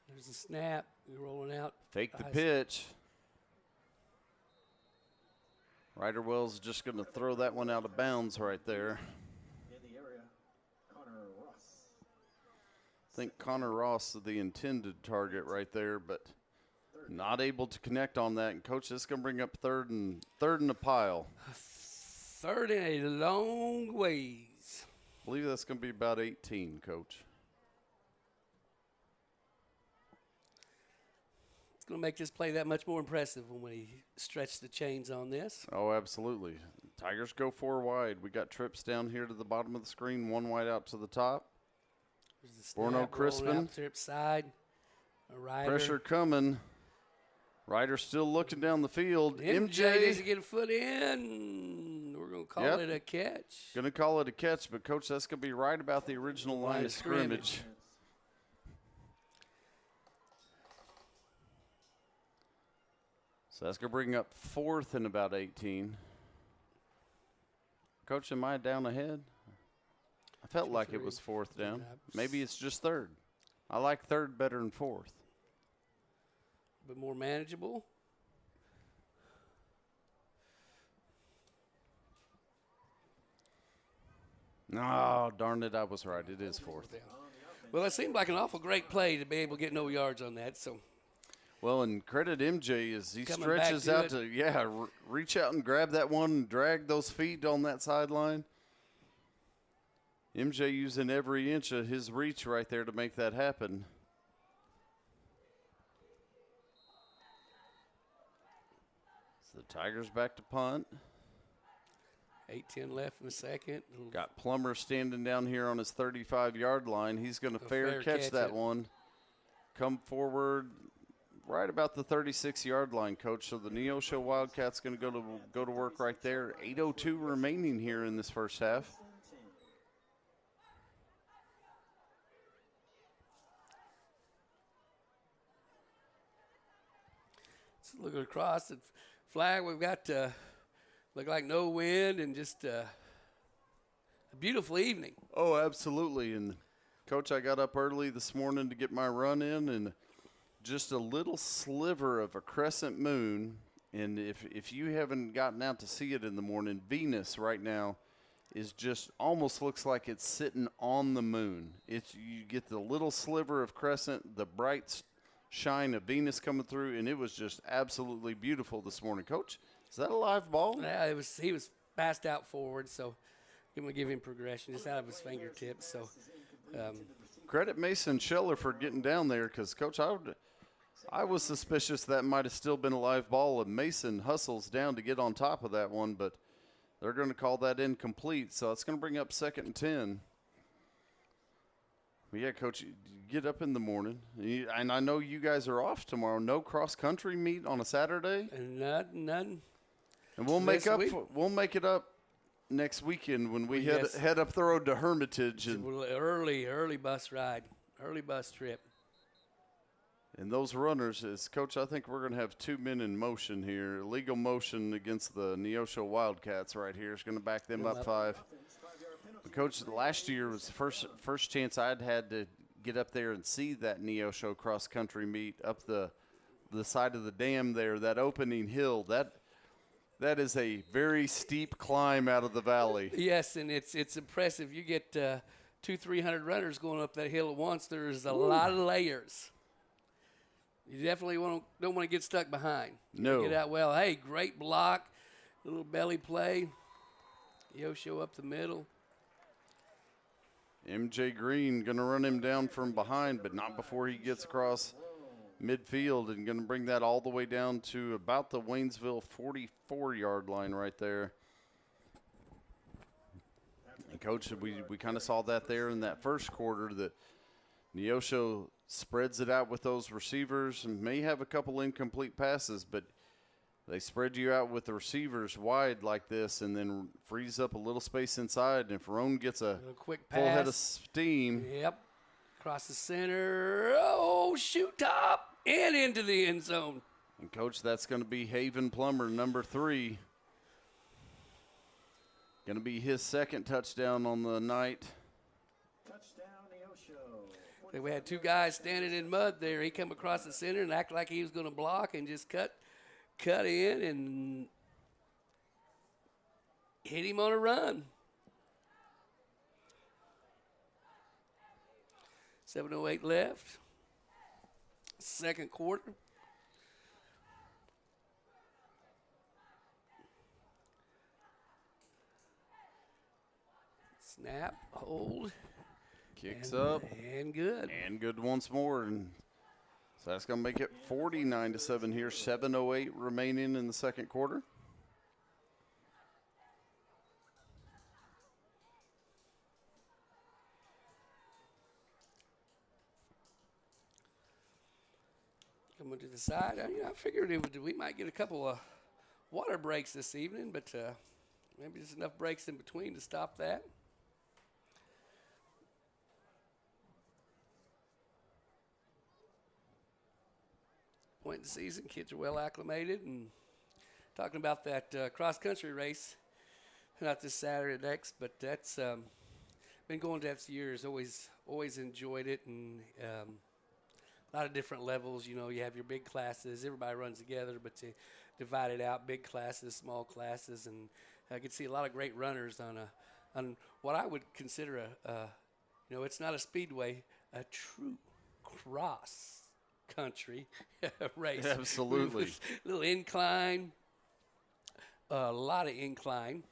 There's a snap. You're rolling out. Fake the pitch. Riderwell's just going to throw that one out of bounds right there. In the area, Connor Ross. I think Connor Ross is the intended target right there, but not able to connect on that. And Coach, this is going to bring up third and a pile. Third in a long ways. I believe that's going to be about 18, Coach. It's going to make this play that much more impressive when we stretch the chains on this. Oh, absolutely. Tigers go 4 wide. We got trips down here to the bottom of the screen, 1 wide out to the top. Borno Crispin. Trip side. A rider. Pressure coming. Ryder still looking down the field. MJ needs to get a foot in. We're going to call it a catch. Going to call it a catch, but, Coach, that's going to be right about the original line of scrimmage. So that's going to bring up 4th and about 18. Coach, am I down ahead? I felt like it was 4th down. Maybe it's just 3rd. I like 3rd better than 4th. A bit more manageable. Oh, darn it, I was right. It is 4th. Well, it seemed like an awful great play to be able to get no yards on that. So. Well, and credit MJ as he stretches out to reach out and grab that one and drag those feet on that sideline. MJ using every inch of his reach right there to make that happen. So the Tigers back to punt. 8-10 left in the second. Got Plummer standing down here on his 35-yard line. He's going to fair catch that one. Come forward right about the 36-yard line, Coach. So the Neosho Wildcats going to go to work right there. 8:02 remaining here in this first half. So looking across the flag, we've got look like no wind and just a beautiful evening. Oh, absolutely. And, Coach, I got up early this morning to get my run in, and just a little sliver of a crescent moon. And if you haven't gotten out to see it in the morning, Venus right now is just almost looks like it's sitting on the moon. You get the little sliver of crescent, the bright shine of Venus coming through, and it was just absolutely beautiful this morning. Coach, is that a live ball? Yeah, he was passed out forward, so I'm going to give him progression just out of his fingertips. So credit Mason Scheller for getting down there, because, Coach, I was suspicious that might have still been a live ball, and Mason hustles down to get on top of that one, but they're going to call that incomplete, so it's going to bring up 2nd and 10. Well, yeah, Coach, you get up in the morning, and I know you guys are off tomorrow. No cross-country meet on a Saturday? None. And we'll make it up next weekend when we head up the road to Hermitage. And early bus ride, early bus trip. And those runners, Coach, I think we're going to have 2 men in motion here. Illegal motion against the Neosho Wildcats right here. It's going to back them up 5. But Coach, last year was the first chance I'd had to get up there and see that Neosho cross-country meet up the side of the dam there, that opening hill. That is a very steep climb out of the valley. Yes, and it's impressive. You get 200-300 runners going up that hill at once. There's a lot of layers. You definitely don't want to get stuck behind. No. Get out well. Hey, great block, little belly play. Neosho up the middle. MJ Green going to run him down from behind, but not before he gets across midfield, and going to bring that all the way down to about the Waynesville 44-yard line right there. And Coach, we kind of saw that there in that first quarter that Neosho spreads it out with those receivers and may have a couple incomplete passes, but they spread you out with the receivers wide like this and then frees up a little space inside. And if Roan gets a quick pass. full head of steam. Yep. Across the center. Oh, shoot top and into the end zone. And, Coach, that's going to be Haven Plummer, number 3. Going to be his second touchdown on the night. Touchdown, Neosho. We had 2 guys standing in mud there. He come across the center and acted like he was going to block and just cut in and hit him on a run. 7:08 left. Second quarter. Snap, hold. Kicks up. And good. And good once more. And so that's going to make it 49-7 here. 7:08 remaining in the second quarter. Coming to the side. I figured we might get a couple of water breaks this evening, but maybe there's enough breaks in between to stop that. Point in the season, kids are well acclimated, and talking about that cross-country race, not this Saturday, next, but that's been going to that for years. Always enjoyed it, and a lot of different levels. You know, you have your big classes. Everybody runs together, but you divide it out, big classes, small classes, and I could see a lot of great runners on what I would consider it's not a speedway, a true cross country race. Absolutely. A little incline, a lot of incline.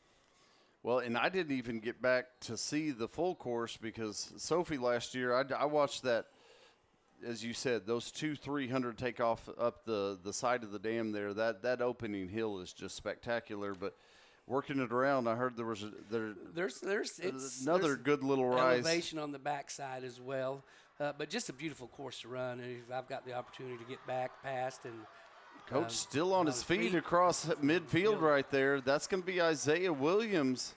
Well, and I didn't even get back to see the full course because Sophie last year, I watched that, as you said, those 300 take off up the side of the dam there. That opening hill is just spectacular. But working it around, I heard there's another good little rise. Elevation on the backside as well. But just a beautiful course to run. And I've got the opportunity to get back past and Coach still on his feet across midfield right there. That's going to be Isaiah Williams.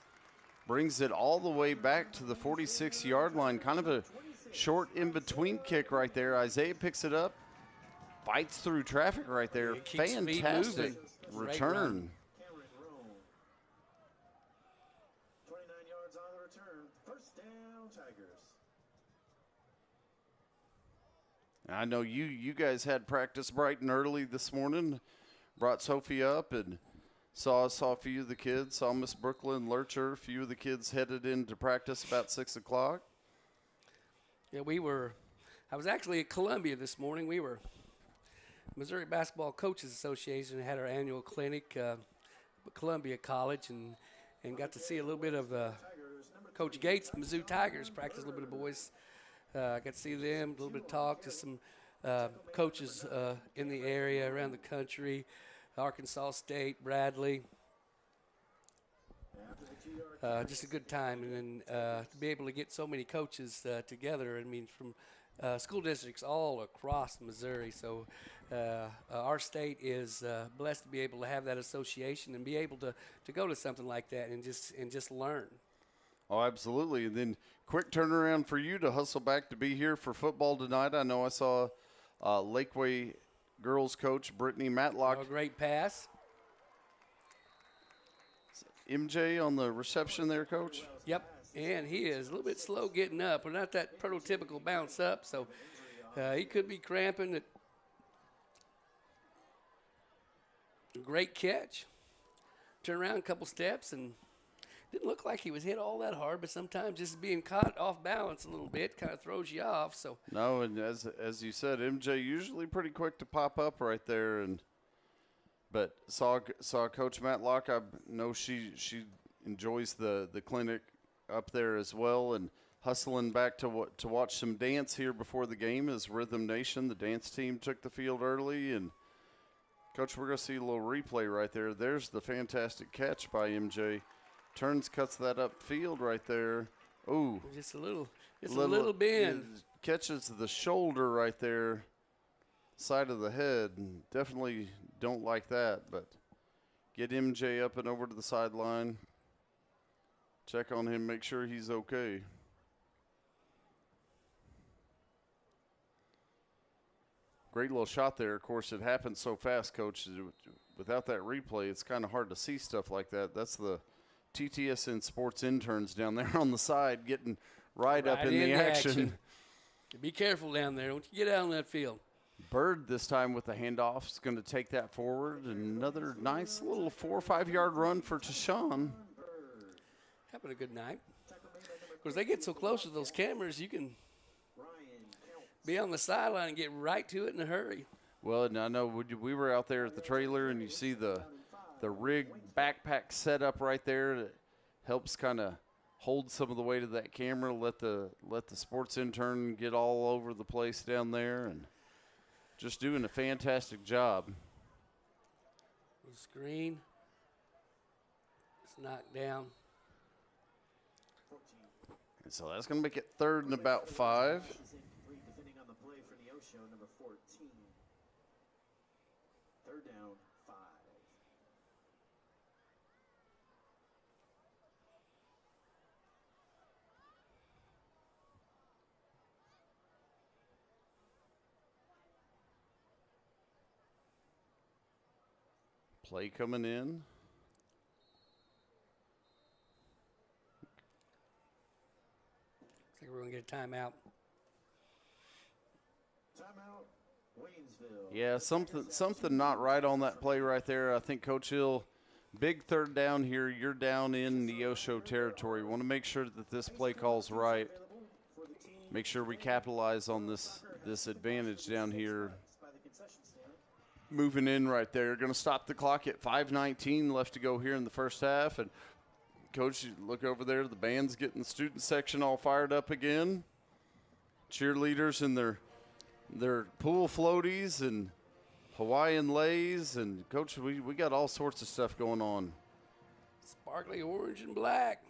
Brings it all the way back to the 46-yard line. Kind of a short in-between kick right there. Isaiah picks it up, fights through traffic right there. Fantastic return. 29 yards on the return. First down, Tigers. I know you guys had practice bright and early this morning. Brought Sophie up and saw a few of the kids. Saw Miss Brooklyn Lurcher. A few of the kids headed into practice about 6 o'clock. Yeah, I was actually at Columbia this morning. We were Missouri Basketball Coaches Association had our annual clinic at Columbia College and got to see a little bit of Coach Gates, Mizzou Tigers, practice a little bit of boys. I got to see them, a little bit of talk to some coaches in the area, around the country, Arkansas State, Bradley. Just a good time. And then to be able to get so many coaches together, I mean, from school districts all across Missouri. So our state is blessed to be able to have that association and be able to go to something like that and just learn. Oh, absolutely. And then quick turnaround for you to hustle back to be here for football tonight. I know I saw Lakeway girls coach Brittany Matlock. Oh, great pass. MJ on the reception there, Coach? Yep, and he is a little bit slow getting up. We're not that prototypical bounce up, so he could be cramping. Great catch. Turn around a couple steps and didn't look like he was hit all that hard, but sometimes just being caught off balance a little bit kind of throws you off. So no, and as you said, MJ usually pretty quick to pop up right there, but saw Coach Matlock. I know she enjoys the clinic up there as well, and hustling back to watch some dance here before the game as Rhythm Nation, the dance team, took the field early. And Coach, we're gonna see a little replay right there. There's the fantastic catch by MJ. turns, cuts that upfield right there. Ooh. Just a little bend. Catches the shoulder right there, side of the head. Definitely don't like that, but get MJ up and over to the sideline. Check on him, make sure he's okay. Great little shot there. Of course, it happened so fast, Coach. Without that replay, it's kind of hard to see stuff like that. That's the TTSN sports interns down there on the side getting right up in the action. Be careful down there. Don't you get out on that field. Bird this time with the handoff is going to take that forward. Another nice little 4 or 5 yard run for Tashawn. Having a good night. Because they get so close to those cameras, you can be on the sideline and get right to it in a hurry. Well, and I know we were out there at the trailer, and you see the rig backpack set up right there that helps kind of hold some of the weight of that camera, let the sports intern get all over the place down there, and just doing a fantastic job. The screen is knocked down. And so that's going to make it 3rd and about 5. Defending on the play for Neosho, number 14. 3rd down, 5. Play coming in. I think we're going to get a timeout. Timeout, Waynesville. Yeah, something not right on that play right there. I think Coach Hill, big 3rd down here. You're down in Neosho territory. We want to make sure that this play call's right. Make sure we capitalize on this advantage down here. Moving in right there. Going to stop the clock at 5:19 left to go here in the first half. And Coach, you look over there. The band's getting the student section all fired up again. Cheerleaders in their pool floaties and Hawaiian leis. And Coach, we got all sorts of stuff going on. Sparkly orange and black.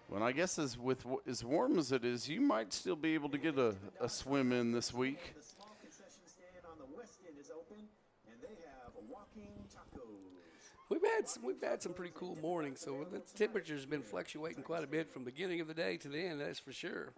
Well, I guess as warm as it is, you might still be able to get a swim in this week. The small concession stand on the west end is open, and they have walking tacos. We've had some pretty cool mornings, so the temperature's been fluctuating quite a bit from beginning of the day to the end. That's for sure.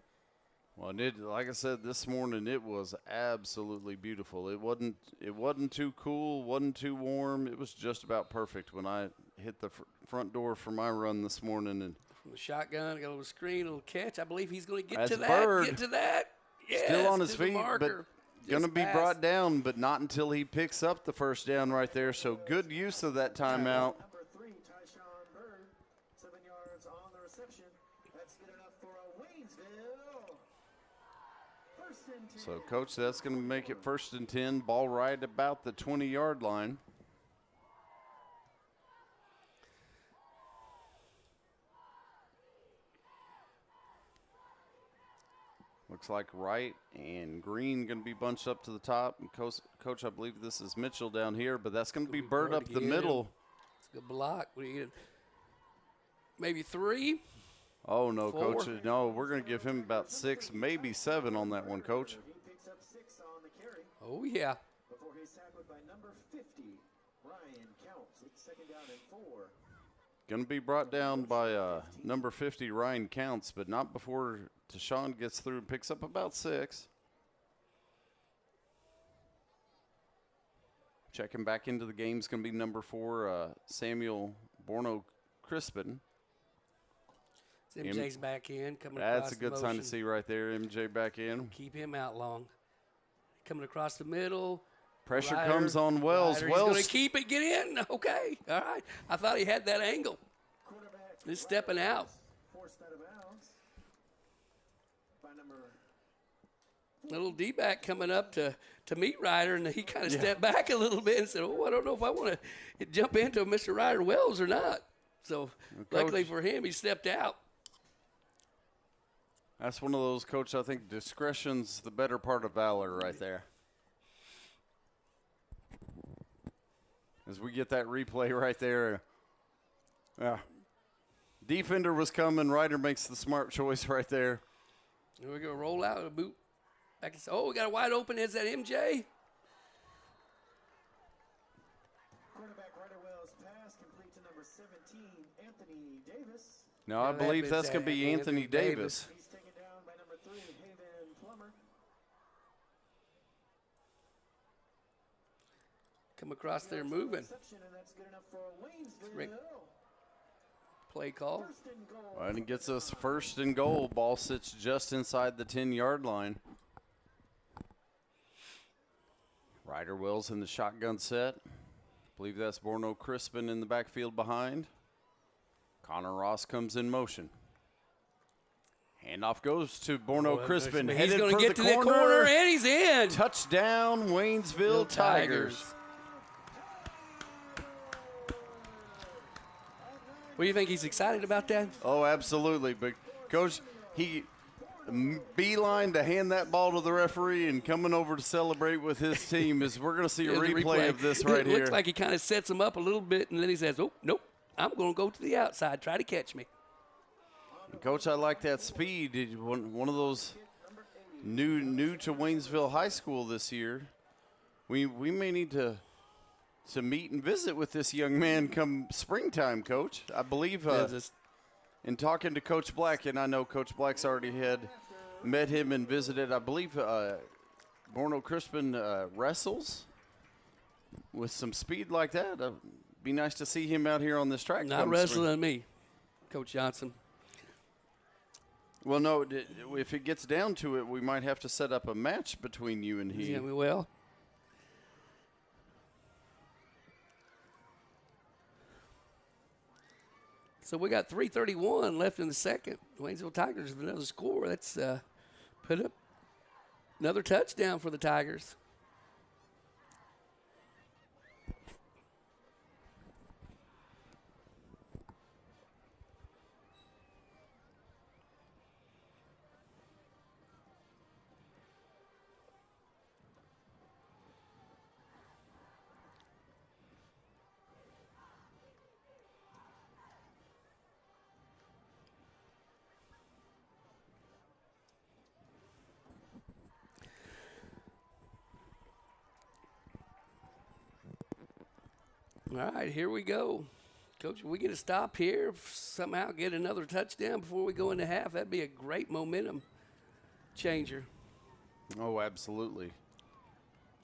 Well, and like I said this morning, it was absolutely beautiful. It wasn't too cool, wasn't too warm. It was just about perfect when I hit the front door for my run this morning. And from the shotgun, got a little screen, a little catch. I believe he's going to get That's to that. Bird. Get to that. Yes, still on his to the feet, but marker. going to Just be passed. brought down, but not until he picks up the first down right there. So good use of that timeout. Number 3, Tyshawn Bird, 7 yards on the reception. That's good enough for a Waynesville. 1st and 10. So, Coach, that's going to make it 1st and 10. Ball right about the 20-yard line. Looks like Wright and Green going to be bunched up to the top. And Coach, I believe this is Mitchell down here, but that's going to be Bird up the middle. It's a good block. What do you get? Maybe 3? Oh, no, 4? Coach. No, we're going to give him about 6, maybe 7 on that one, Coach. He picks up 6 on the carry Oh, yeah. before he's tackled by number 50. Ryan counts. It's 2nd down and 4. Going to be brought down by number 50, Ryan Counts, but not before Tashawn gets through and picks up about 6. Checking back into the game is going to be number 4, Samuel Borno Crispin. MJ's back in. Coming across That's a good sign to see right there, MJ back in. Keep him out long. Coming across the middle. Pressure Ryder, comes on Wells. Ryder, Wells he's going to keep it, get in. Okay, all right. I thought he had that angle. Quarterback He's stepping out. forced out of bounds by number Little D-back coming up to meet Ryder, and he kind of stepped back a little bit and said, oh, I don't know if I want to jump into Mr. Ryder Wells or not. So luckily for him, he stepped out. That's one of those, Coach, I think discretion's the better part of valor right there. As we get that replay right there. Yeah. Defender was coming. Ryder makes the smart choice right there. Here we go. Roll out a boot. Back and oh, we got a wide open. Is that MJ? Quarterback Ryder Wells' pass complete to number 17, Anthony Davis. No, I believe that's going to be Anthony Davis. He's taken down by number 3, Haven Plummer. Come across there moving. Reception, and that's good enough for Waynesville. Great play call. First and goal. Right, and gets us first and goal. Ball sits just inside the 10-yard line. Ryder Wells in the shotgun set. I believe that's Borno Crispin in the backfield behind. Connor Ross comes in motion. Handoff goes to Borno Crispin. He's Headed going to for get the to corner. the corner, and he's in. Touchdown, Waynesville Tigers. What do you think? He's excited about that? Oh, absolutely. But, Coach, he beeline to hand that ball to the referee and coming over to celebrate with his team is we're going to see a replay of this right it here. It looks like he kind of sets him up a little bit, and then he says, oh, nope, I'm going to go to the outside, try to catch me. And Coach, I like that speed. One of those new to Waynesville High School this year. We may need to meet and visit with this young man come springtime, Coach. I believe in talking to Coach Black, and I know Coach Black's already had met him and visited, I believe Borno Crispin wrestles with some speed like that. It'd be nice to see him out here on this track. Not wrestling me, Coach Johnson. Well, no, if it gets down to it, we might have to set up a match between you and he. Yeah, we will. So we got 3:31 left in the second. Waynesville Tigers have another score. That's put up another touchdown for the Tigers. All right, here we go. Coach, we get a stop here, somehow get another touchdown before we go into half. That'd be a great momentum changer. Oh, absolutely.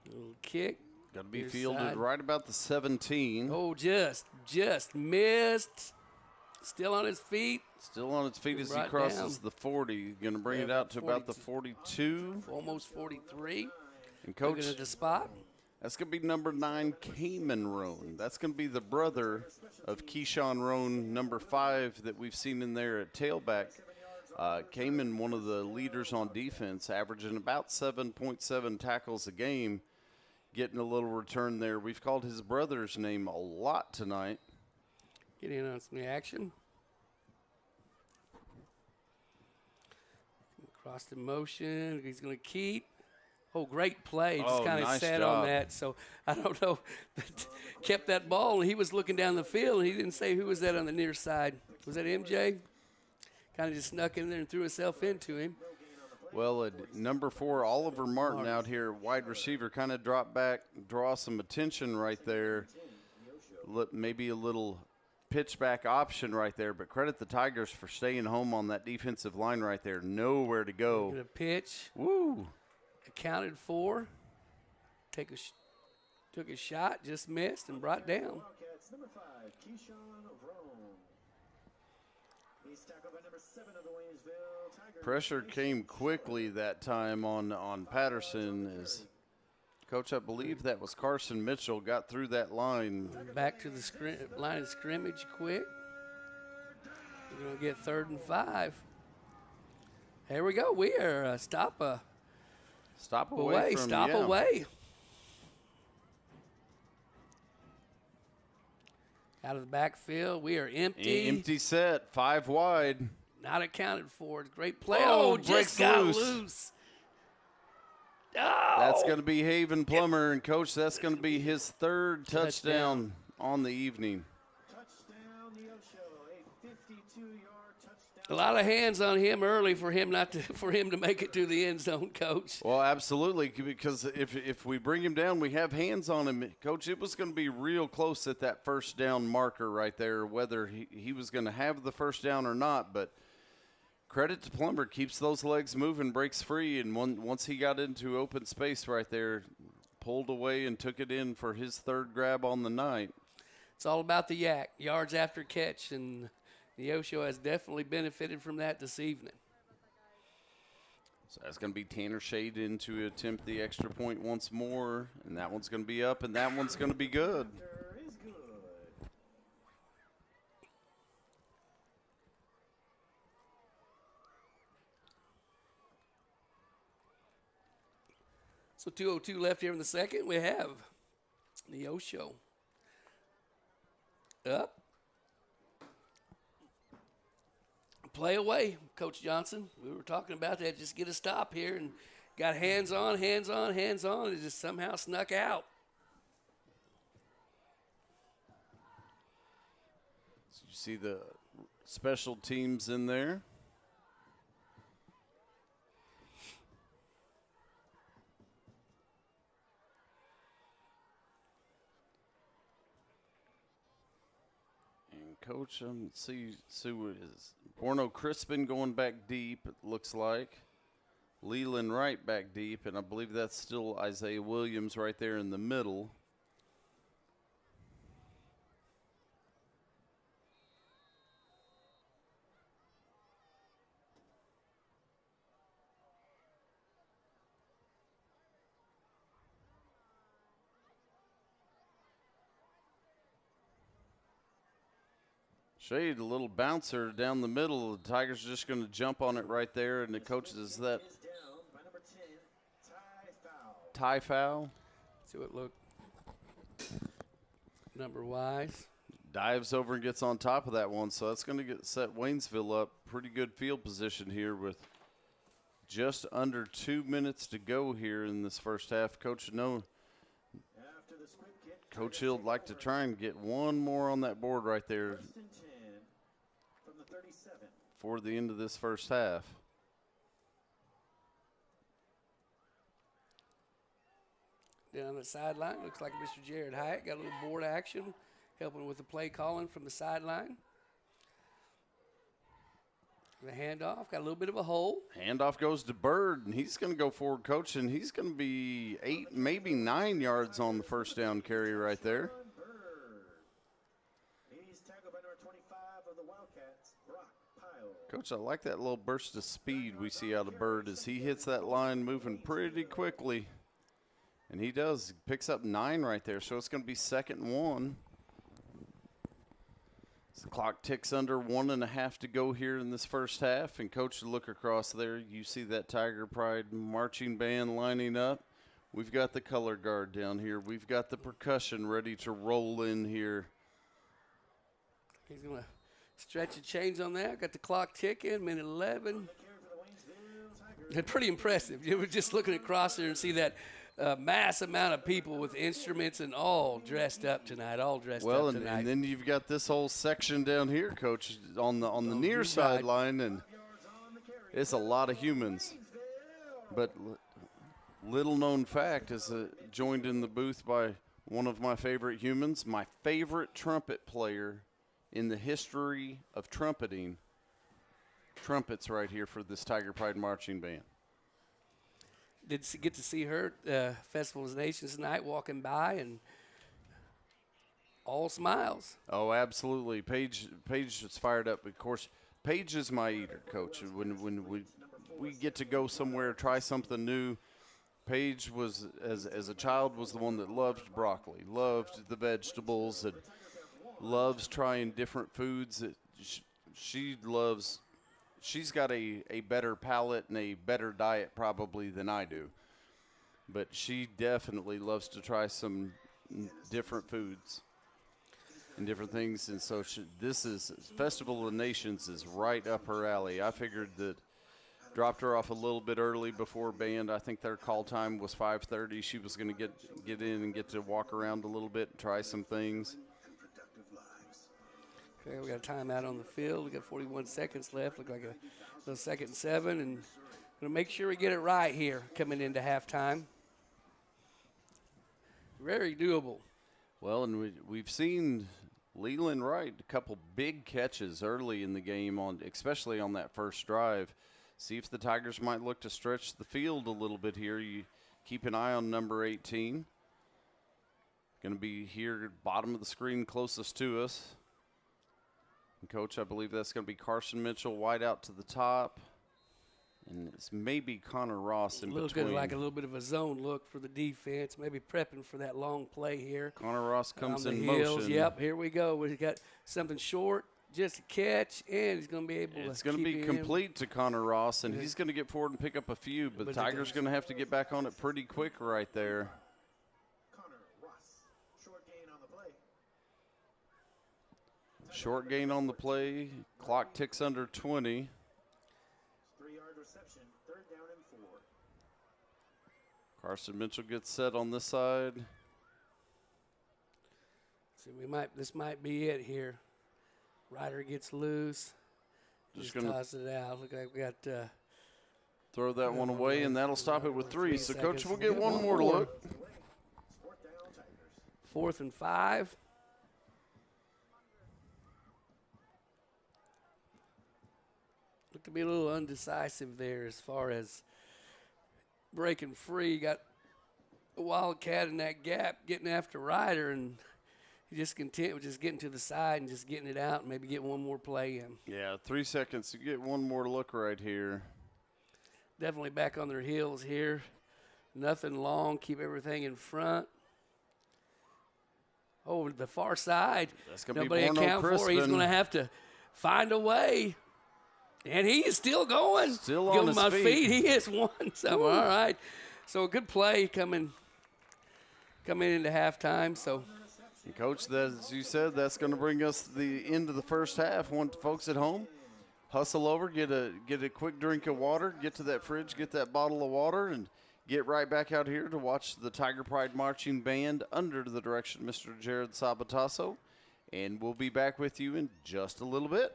Little kick. Got to be fielded right about the 17. Oh, just missed. Still on his feet. Still on its feet as he crosses the 40. Going to bring it out to about the 42. Almost 43. And Coach, looking at the spot. That's going to be number 9, Cayman Roan. That's going to be the brother of Keyshawn Roan, number 5 that we've seen in there at tailback. Cayman, one of the leaders on defense, averaging about 7.7 tackles a game, getting a little return there. We've called his brother's name a lot tonight. Get in on some action. Crossed in motion. He's going to keep. Oh, great play. Just kind of nice sat job on that. So I don't know. But kept that ball, and he was looking down the field, and he didn't say who was that on the near side. Was that MJ? Kind of just snuck in there and threw himself into him. Well, number 4, Oliver Martin out here, wide receiver, kind of drop back, draw some attention right there. Maybe a little pitch back option right there, but credit the Tigers for staying home on that defensive line right there. Nowhere to go. Get a pitch. Woo. Accounted for. Took a shot, just missed, and brought down. Wildcats, number 5, Keyshawn Rome. He's tackled by number 7 of the Waynesville Tigers. Pressure came quickly that time on Patterson. As Coach, I believe that was Carson Mitchell, got through that line. Back to the line of scrimmage quick. We're going to get 3rd and 5. Here we go. We are a stop away. Out of the backfield, we are empty. Empty set, 5 wide. Not accounted for. Great play. Oh, just got loose. That's going to be Haven Plummer, and Coach, that's going to be his third touchdown on the evening. Touchdown, Neosho, a 52-yard touchdown. A lot of hands on him early for him to make it to the end zone, Coach. Well, absolutely, because if we bring him down, we have hands on him. Coach, it was going to be real close at that first down marker right there, whether he was going to have the first down or not, but credit to Plummer, keeps those legs moving, breaks free, and once he got into open space right there, pulled away and took it in for his third grab on the night. It's all about the yak, yards after catch, and Neosho has definitely benefited from that this evening. So that's going to be Tanner Shade in to attempt the extra point once more, and that one's going to be up, and that one's going to be good. Is good. So 2:02 left here in the second. We have Neosho up. Play away, Coach Johnson. We were talking about that. Just get a stop here and got hands on. It just somehow snuck out. So you see the special teams in there. Coach, see what is Borno Crispin going back deep, it looks like. Leland Wright back deep, and I believe that's still Isaiah Williams right there in the middle. Shade, a little bouncer down the middle. The Tigers are just going to jump on it right there, and the coach is that Is down by number 10, Ty Foul. tie foul. See what look number wise. Dives over and gets on top of that one, so that's going to set Waynesville up. Pretty good field position here with just under 2 minutes to go here in this first half. After the squib kick, Coach Hill'd like to try and get one more on that board right there first and 10 from the 37. for the end of this first half. Down the sideline, looks like Mr. Jared Hyatt got a little board action, helping with the play calling from the sideline. The handoff, got a little bit of a hole. Handoff goes to Bird, and he's going to go forward, Coach, and he's going to be 8, maybe 9 yards on the first down carry right there. Bird. He's tackled by number 25 of the Wildcats, Brock Pyle. Coach, I like that little burst of speed we see out of Bird as he hits that line moving pretty quickly. And he does. He picks up 9 right there, so it's going to be 2nd and 1. The clock ticks under 1.5 to go here in this first half. And, Coach, look across there. You see that Tiger Pride marching band lining up. We've got the color guard down here. We've got the percussion ready to roll in here. He's going to stretch a change on that. Got the clock ticking, minute 11. They're pretty impressive. You were just looking across there and see that mass amount of people with instruments and all dressed up tonight, Well, and then you've got this whole section down here, Coach, on the near sideline, and it's a lot of humans. But little known fact is joined in the booth by one of my favorite humans, my favorite trumpet player in the history of trumpeting. Trumpets right here for this Tiger Pride marching band. Did get to see her Festival of Nations tonight walking by, and all smiles. Oh, absolutely. Paige is fired up. Of course, Paige is my eater, Coach. When we get to go somewhere, try something new, Paige was, as a child, was the one that loved broccoli, loved the vegetables, and loves trying different foods. She's got a better palate and a better diet probably than I do. But she definitely loves to try some different foods and different things. And so this is Festival of Nations is right up her alley. I figured that dropped her off a little bit early before band. I think their call time was 5:30. She was going to get in and get to walk around a little bit and try some things. Okay, we got a timeout on the field. We got 41 seconds left. Look like a little 2nd and 7, and going to make sure we get it right here coming into halftime. Very doable. Well, and we've seen Leland Wright a couple big catches early in the game, especially on that first drive. See if the Tigers might look to stretch the field a little bit here. You keep an eye on number 18. Going to be here bottom of the screen closest to us. And Coach, I believe that's going to be Carson Mitchell, wide out to the top. And it's maybe Connor Ross in between. Good, like a little bit of a zone look for the defense, maybe prepping for that long play here. Connor Ross comes in heels. motion. Yep, here we go. We got something short, just a catch, and he's going to be able to. It's going to be complete to Connor Ross, and he's going to get forward and pick up a few, but the Tigers going to have to get back on it pretty quick right there. Connor Ross, short gain on the play. Short gain on the play. Clock ticks under 20. 3-yard reception, 3rd down and 4. Carson Mitchell gets set on this side. So this might be it here. Ryder gets loose. Just gonna toss it out. Look like we got. Throw that one away, and that'll stop it with 3. So, Coach, we'll get one more more. look. 4th and 5. Look to be a little undecisive there as far as breaking free. Got a Wildcat in that gap getting after Ryder, and he just content with just getting to the side and just getting it out and maybe get one more play in. Yeah, 3 seconds to get one more look right here. Definitely back on their heels here. Nothing long, keep everything in front. Oh, the far side. That's going to be Nobody Borno account for. He's Crispin. going to have to find a way. And he is still going. Still Give on him his my feet. He has won some. All right. So a good play coming into halftime. So, And Coach, as you said, that's going to bring us the end of the first half. Want folks at home, hustle over, get a quick drink of water, get to that fridge, get that bottle of water, and get right back out here to watch the Tiger Pride Marching Band under the direction of Mr. Jared Sabatasso. And we'll be back with you in just a little bit.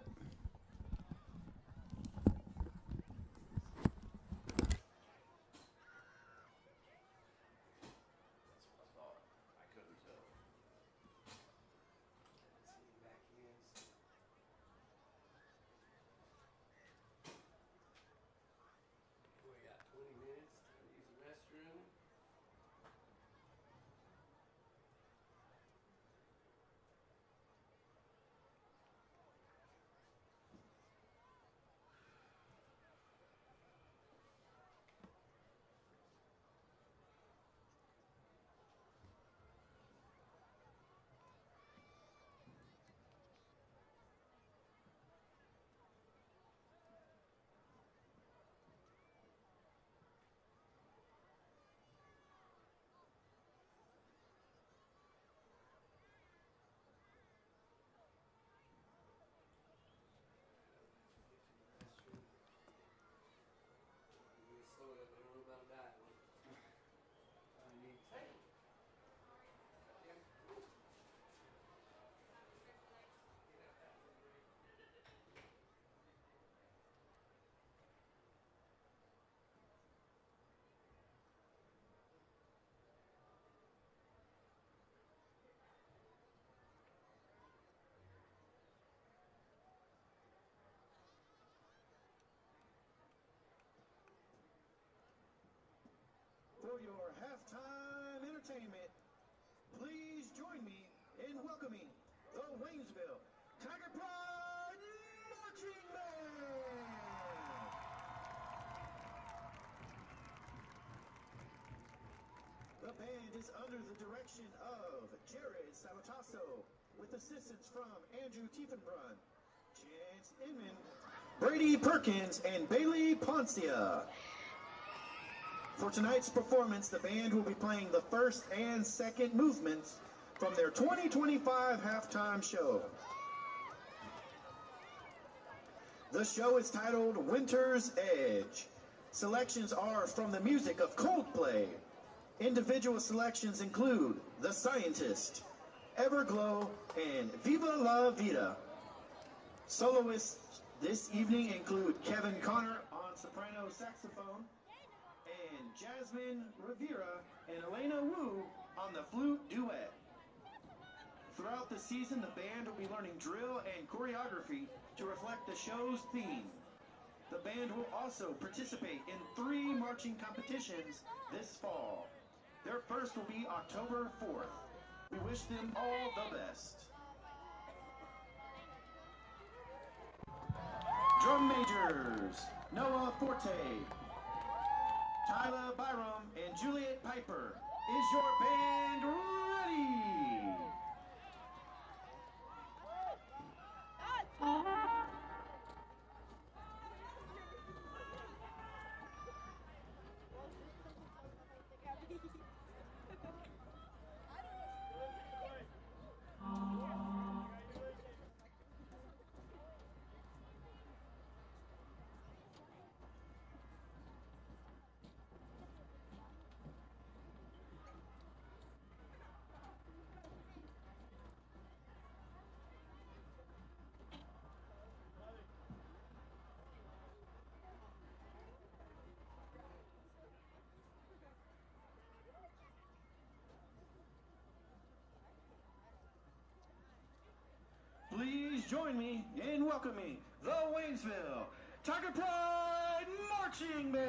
we got 20 minutes to use the restroom. For your halftime entertainment, please join me in welcoming the Waynesville Tiger Pride Marching Band. The band is under the direction of Jared Sabatasso, with assistance from Andrew Tiefenbrunn, Chance Inman, Brady Perkins, and Bailey Poncia. For tonight's performance, the band will be playing the first and second movements from their 2025 halftime show. The show is titled Winter's Edge. Selections are from the music of Coldplay. Individual selections include The Scientist, Everglow, and Viva La Vida. Soloists this evening include Kevin Connor on soprano saxophone, and Jasmine Rivera and Elena Wu on the flute duet. Throughout the season, the band will be learning drill and choreography to reflect the show's theme. The band will also participate in 3 marching competitions this fall. Their first will be October 4th. We wish them all the best. Drum majors, Noah Forte, Tyler Byram, and Juliet Piper. Is your band ready? Please join me in welcoming the Waynesville Tiger Pride Marching Band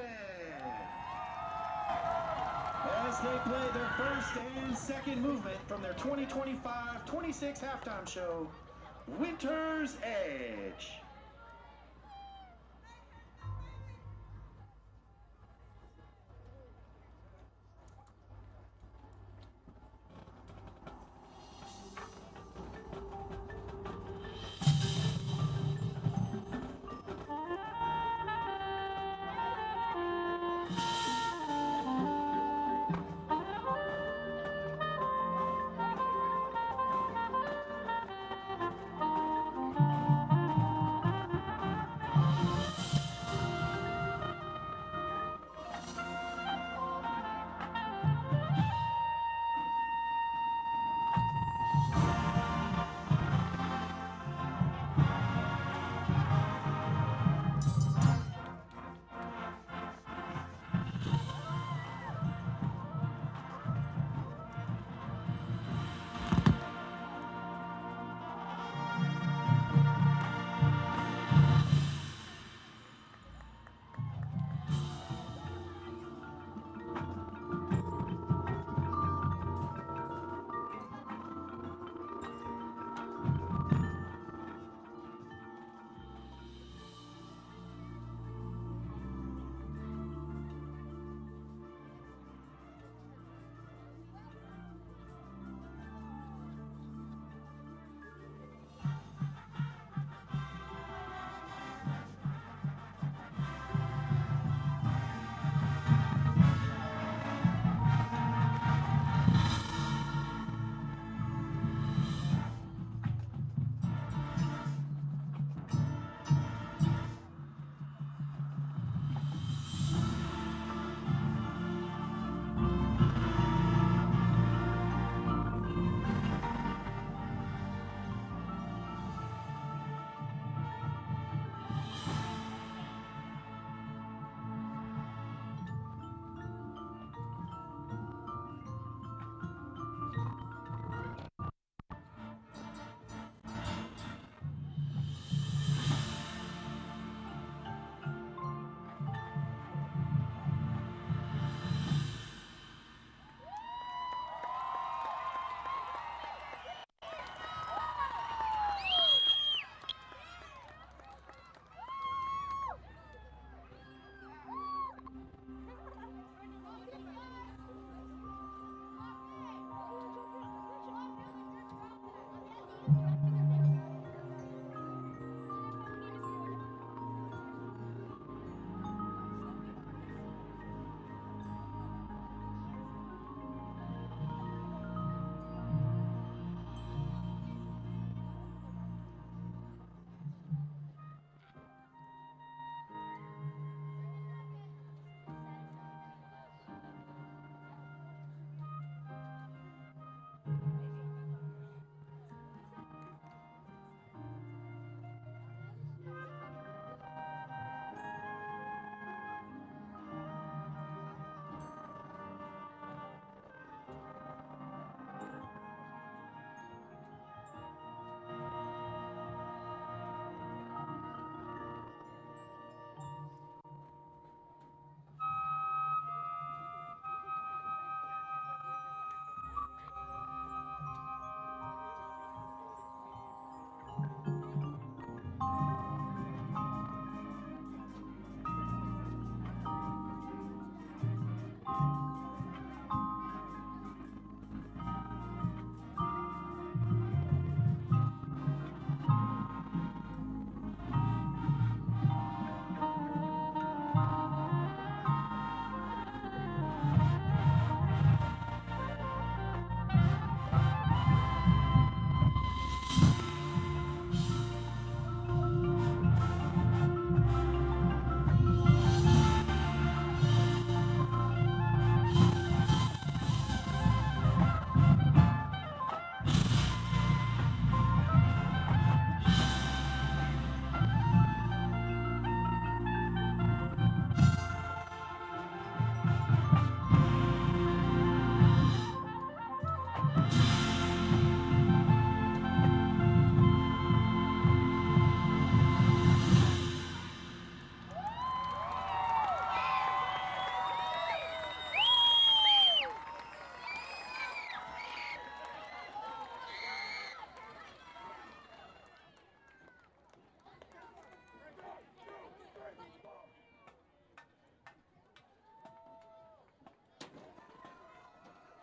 as they play their first and second movement from their 2025-26 halftime show, Winter's Edge.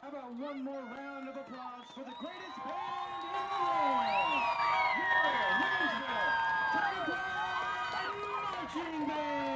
How about one more round of applause for the greatest band in the world? Your Waynesville Tiger Marching Band!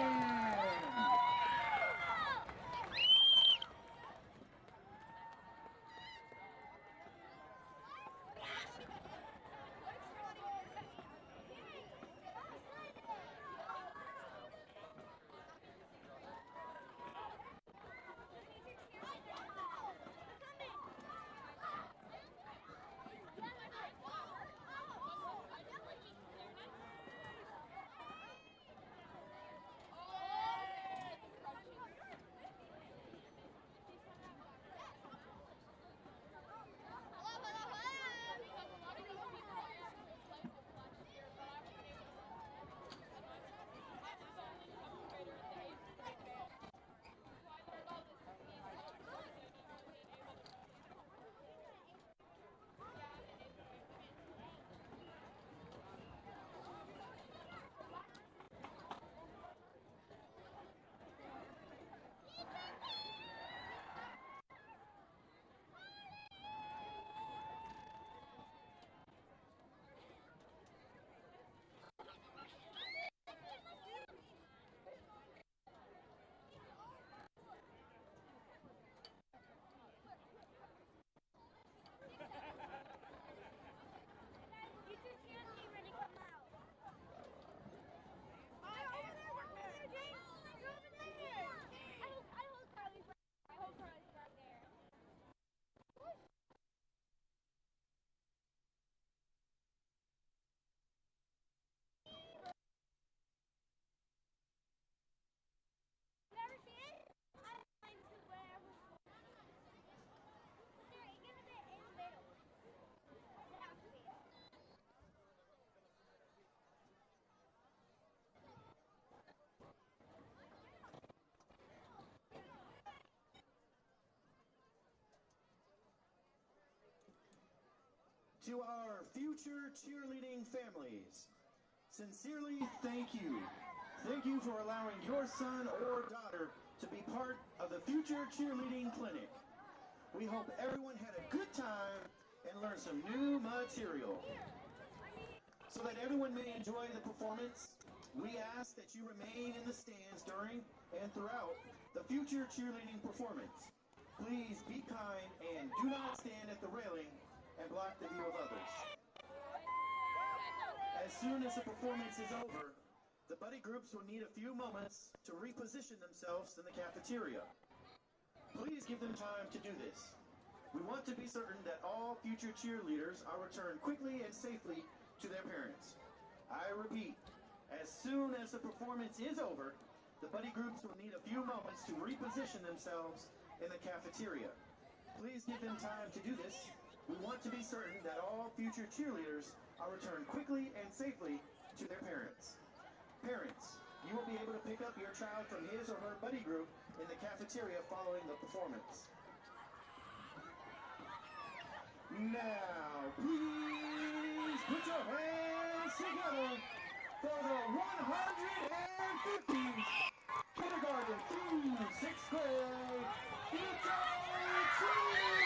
To our future cheerleading families, sincerely thank you. Thank you for allowing your son or daughter to be part of the Future Cheerleading Clinic. We hope everyone had a good time and learned some new material. So that everyone may enjoy the performance, we ask that you remain in the stands during and throughout the Future Cheerleading performance. Please be kind and do not stand at the railing and block the view of others. As soon as the performance is over, the buddy groups will need a few moments to reposition themselves in the cafeteria. Please give them time to do this. We want to be certain that all future cheerleaders are returned quickly and safely to their parents. I repeat, as soon as the performance is over, the buddy groups will need a few moments to reposition themselves in the cafeteria. Please give them time to do this. We want to be certain that all future cheerleaders are returned quickly and safely to their parents. Parents, you will be able to pick up your child from his or her buddy group in the cafeteria following the performance. Now, please put your hands together for the 150 kindergarten through 6th grade future cheerleaders!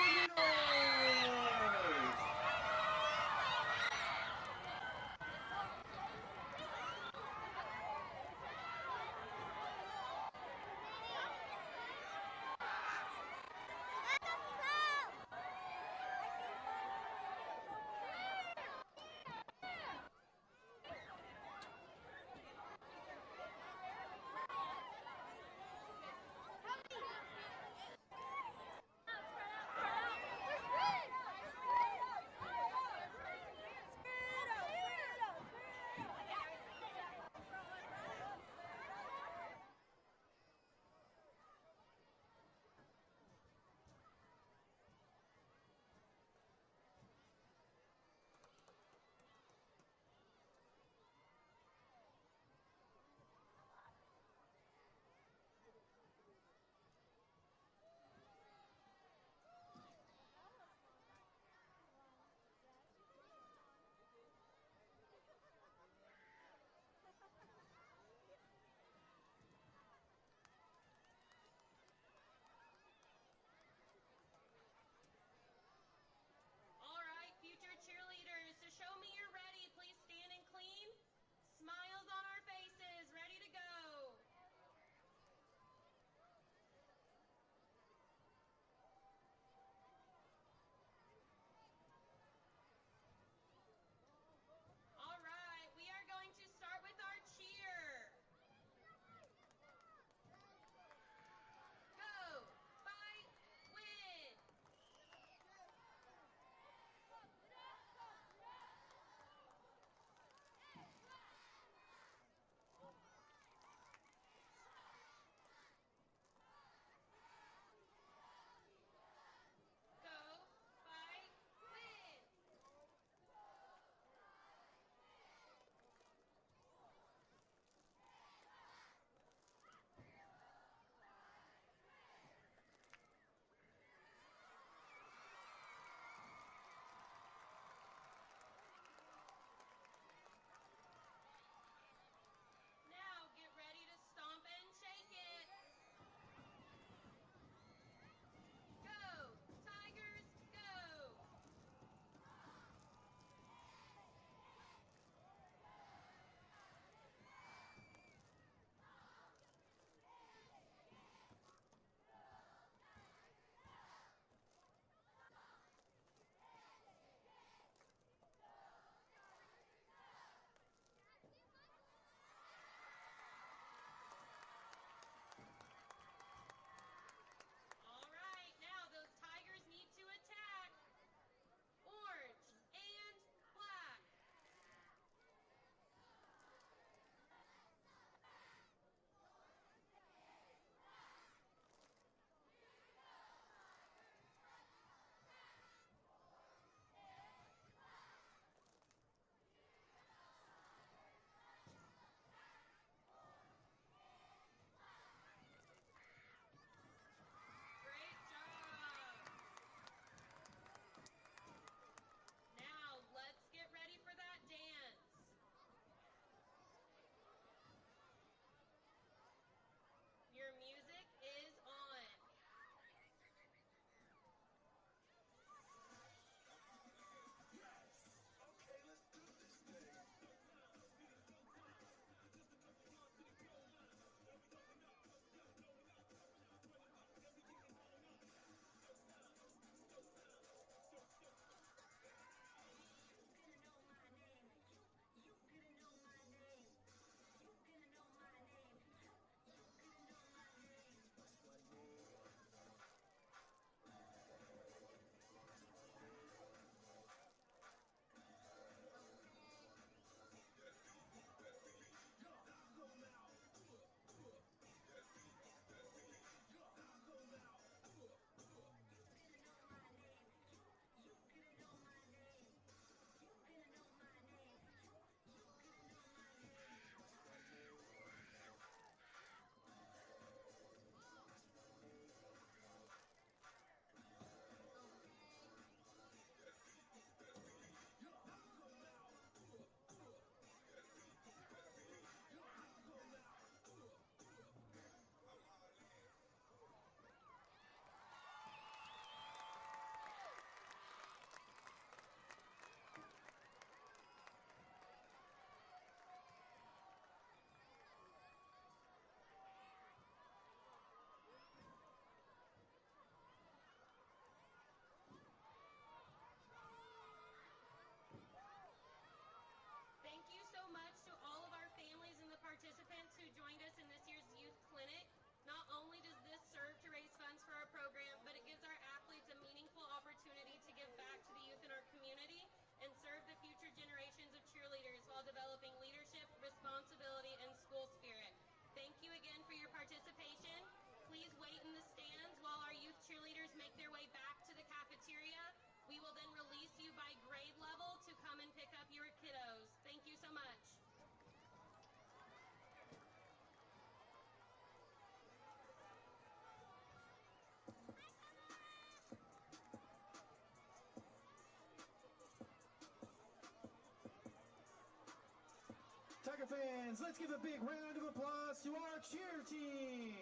Tiger fans, let's give a big round of applause to our cheer team.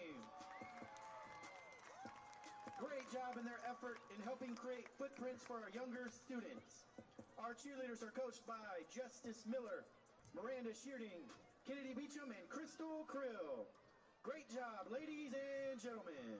Great job in their effort in helping create footprints for our younger students. Our cheerleaders are coached by Justice Miller, Miranda Shearding, Kennedy Beecham, and Crystal Krill. Great job, ladies and gentlemen.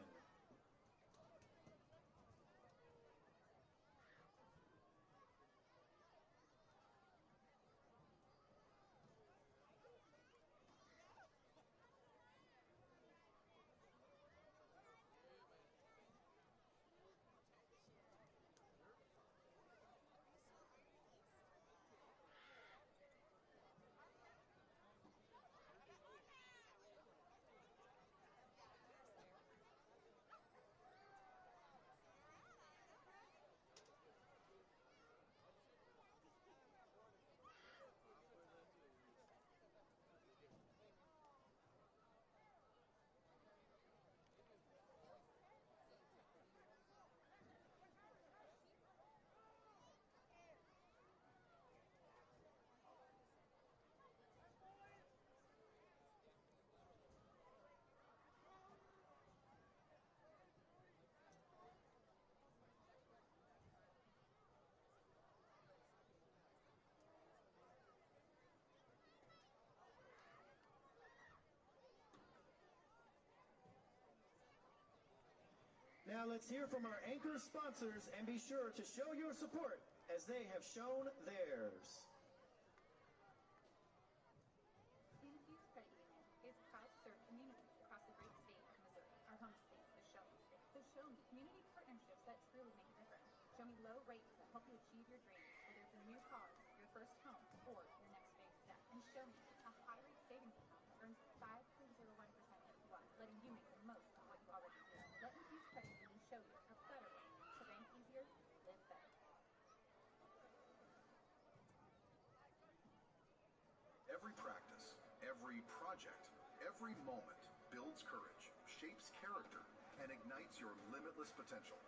Now let's hear from our anchor sponsors and be sure to show your support as they have shown theirs. Infused Credit Union is proud to serve communities across the great state of Missouri, our home state, the Show Me State. So show me community partnerships that truly make a difference. Show me low rates that help you achieve your dreams, whether it's a new car, your first home, or your next big step. And show me a high-rate savings account that earns 5.01% APY, letting you make the most of what you already do. Let Infused Credit Union show you a better way to bank easier, live better. Every practice, every project, every moment builds courage, shapes character, and ignites your limitless potential.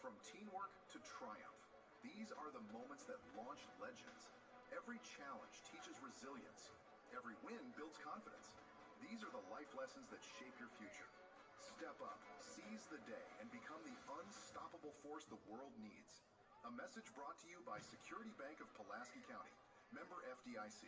From teamwork to triumph, these are the moments that launch legends. Every challenge teaches resilience. Every win builds confidence. These are the life lessons that shape your future. Step up, seize the day, and become the unstoppable force the world needs. A message brought to you by Security Bank of Pulaski County, member FDIC.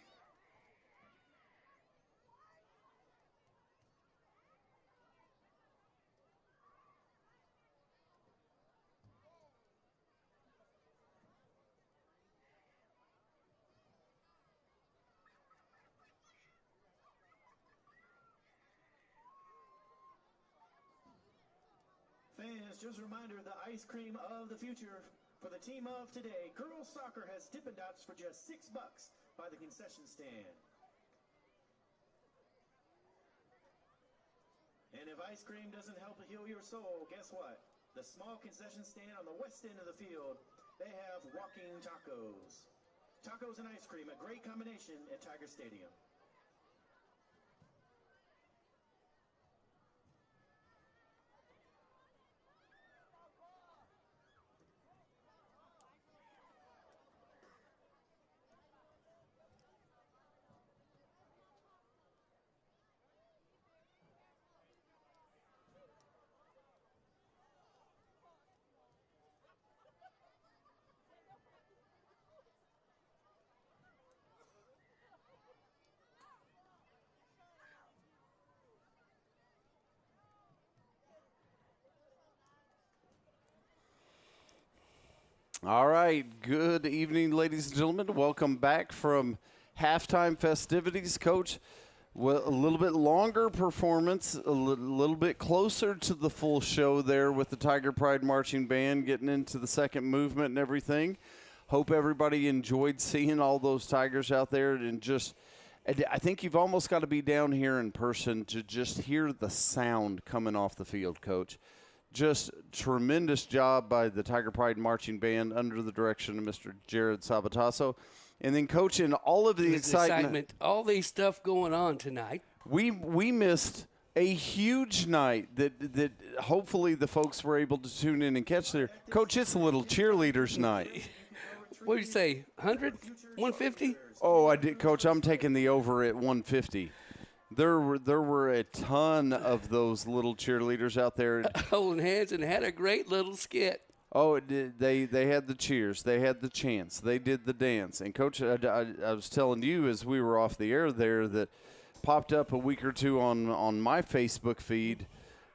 Fans, just a reminder, the ice cream of the future for the team of today. Girls soccer has Dippin' Dots for just $6 by the concession stand. And if ice cream doesn't help heal your soul, guess what? The small concession stand on the west end of the field, they have walking tacos. Tacos and ice cream, a great combination at Tiger Stadium. All right. Good evening, ladies and gentlemen. Welcome back from halftime festivities. Coach, well, a little bit longer performance, a little bit closer to the full show there with the Tiger Pride Marching Band getting into the second movement and everything. Hope everybody enjoyed seeing all those Tigers out there. And I think you've almost got to be down here in person to just hear the sound coming off the field, Coach. Just tremendous job by the Tiger Pride Marching Band under the direction of Mr. Jared Sabatasso. And then, Coach, in all of the excitement, all these stuff going on tonight. We missed a huge night that hopefully the folks were able to tune in and catch there. Coach, it's a little cheerleaders night. What did you say, 100, 150? Oh, I did, Coach. I'm taking the over at 150. There were a ton of those little cheerleaders out there Holding hands and had a great little skit. Oh, it did. They had the cheers. They had the chants. They did the dance. And, Coach, I was telling you as we were off the air there that popped up a week or two on my Facebook feed.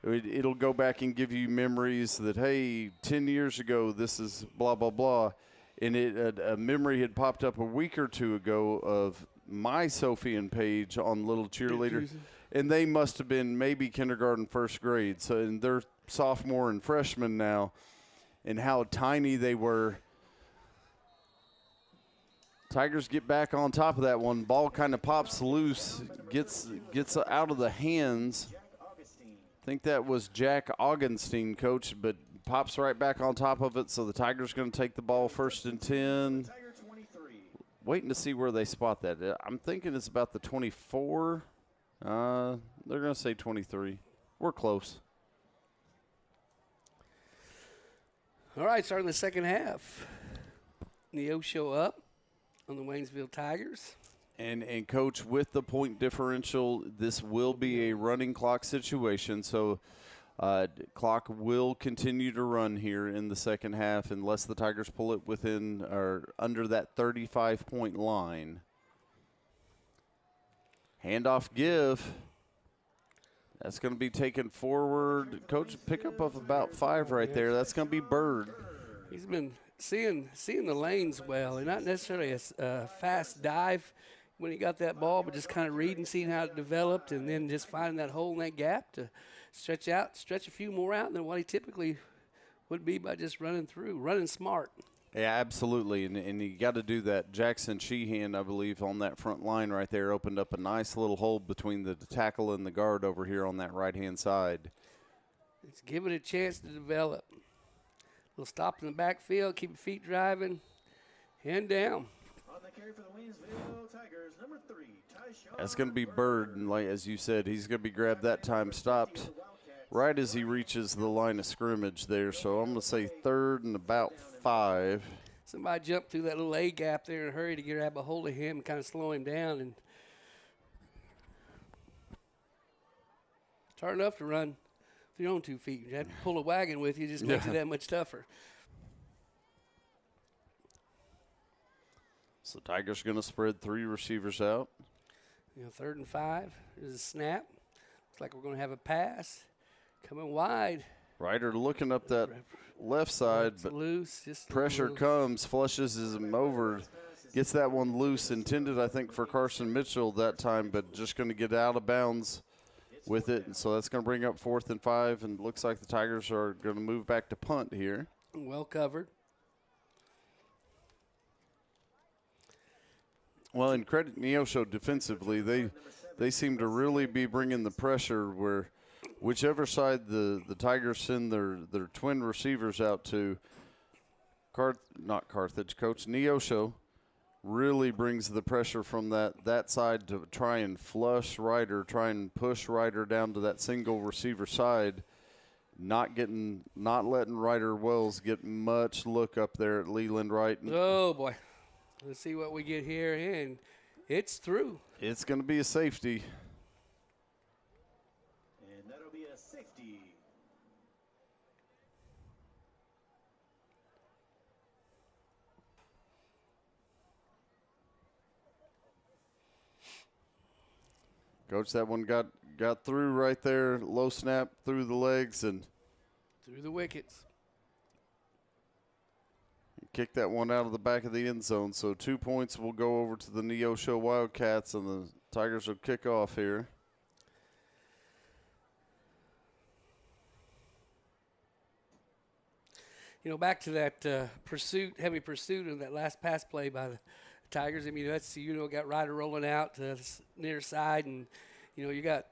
It'll go back and give you memories that, hey, 10 years ago, this is blah, blah, blah. And a memory had popped up a week or two ago of my Sophian page on little cheerleaders. And they must have been maybe kindergarten, first grade. So, and they're sophomore and freshman now. And how tiny they were. Tigers get back on top of that one. Ball kind of pops loose, gets out of the hands. I think that was Jack Augenstein, Coach, but pops right back on top of it. So the Tigers going to take the ball 1st and 10. Waiting to see where they spot that. I'm thinking it's about the 24. They're going to say 23. We're close. All right, starting the second half. Neosho up on the Waynesville Tigers. And Coach, with the point differential, this will be a running clock situation. So clock will continue to run here in the second half unless the Tigers pull it within or under that 35-point line. Handoff give. That's going to be taken forward. Coach, pickup of about 5 right there. That's going to be Bird. He's been seeing the lanes well, and not necessarily a fast dive when he got that ball, but just kind of reading, seeing how it developed, and then just finding that hole in that gap to stretch a few more out than what he typically would be by just running smart. Yeah, absolutely, and you got to do that. Jackson Sheehan, I believe, on that front line right there opened up a nice little hole between the tackle and the guard over here on that right-hand side. Let's give it a chance to develop. A little stop in the backfield, keep your feet driving, hand down. On the carry for the Waynesville Tigers, number 3, Tyshawn. That's going to be Bird, and like as you said, he's going to be grabbed that time, stopped right as he reaches the line of scrimmage there. So I'm going to say 3rd and about 5. Somebody jumped through that little A gap there in a hurry to grab a hold of him and kind of slow him down. And it's hard enough to run with your own 2 feet. You have to pull a wagon with you, just makes it that much tougher. So Tigers going to spread 3 receivers out. 3rd and 5. There's a snap. Looks like we're going to have a pass. Coming wide. Ryder looking up that left side, but loose. Just pressure comes, flushes him over, gets that one loose. Intended, I think, for Carson Mitchell that time, but just going to get out of bounds with it. And so that's going to bring up 4th and 5, and looks like the Tigers are going to move back to punt here. Well covered. Well, and credit Neosho defensively, they seem to really be bringing the pressure where whichever side the Tigers send their twin receivers out to, Coach Neosho really brings the pressure from that side to try and flush Ryder, try and push Ryder down to that single receiver side, not letting Ryder Wells get much look up there at Leland Wright. Oh, boy. Let's see what we get here, and it's through. It's going to be a safety. And that'll be a safety. Coach, that one got through right there. Low snap through the legs and through the wickets. Kick that one out of the back of the end zone. So 2 points will go over to the Neosho Wildcats, and the Tigers will kick off here. Back to that heavy pursuit of that last pass play by the Tigers. I mean, got Ryder rolling out to the near side, and, you got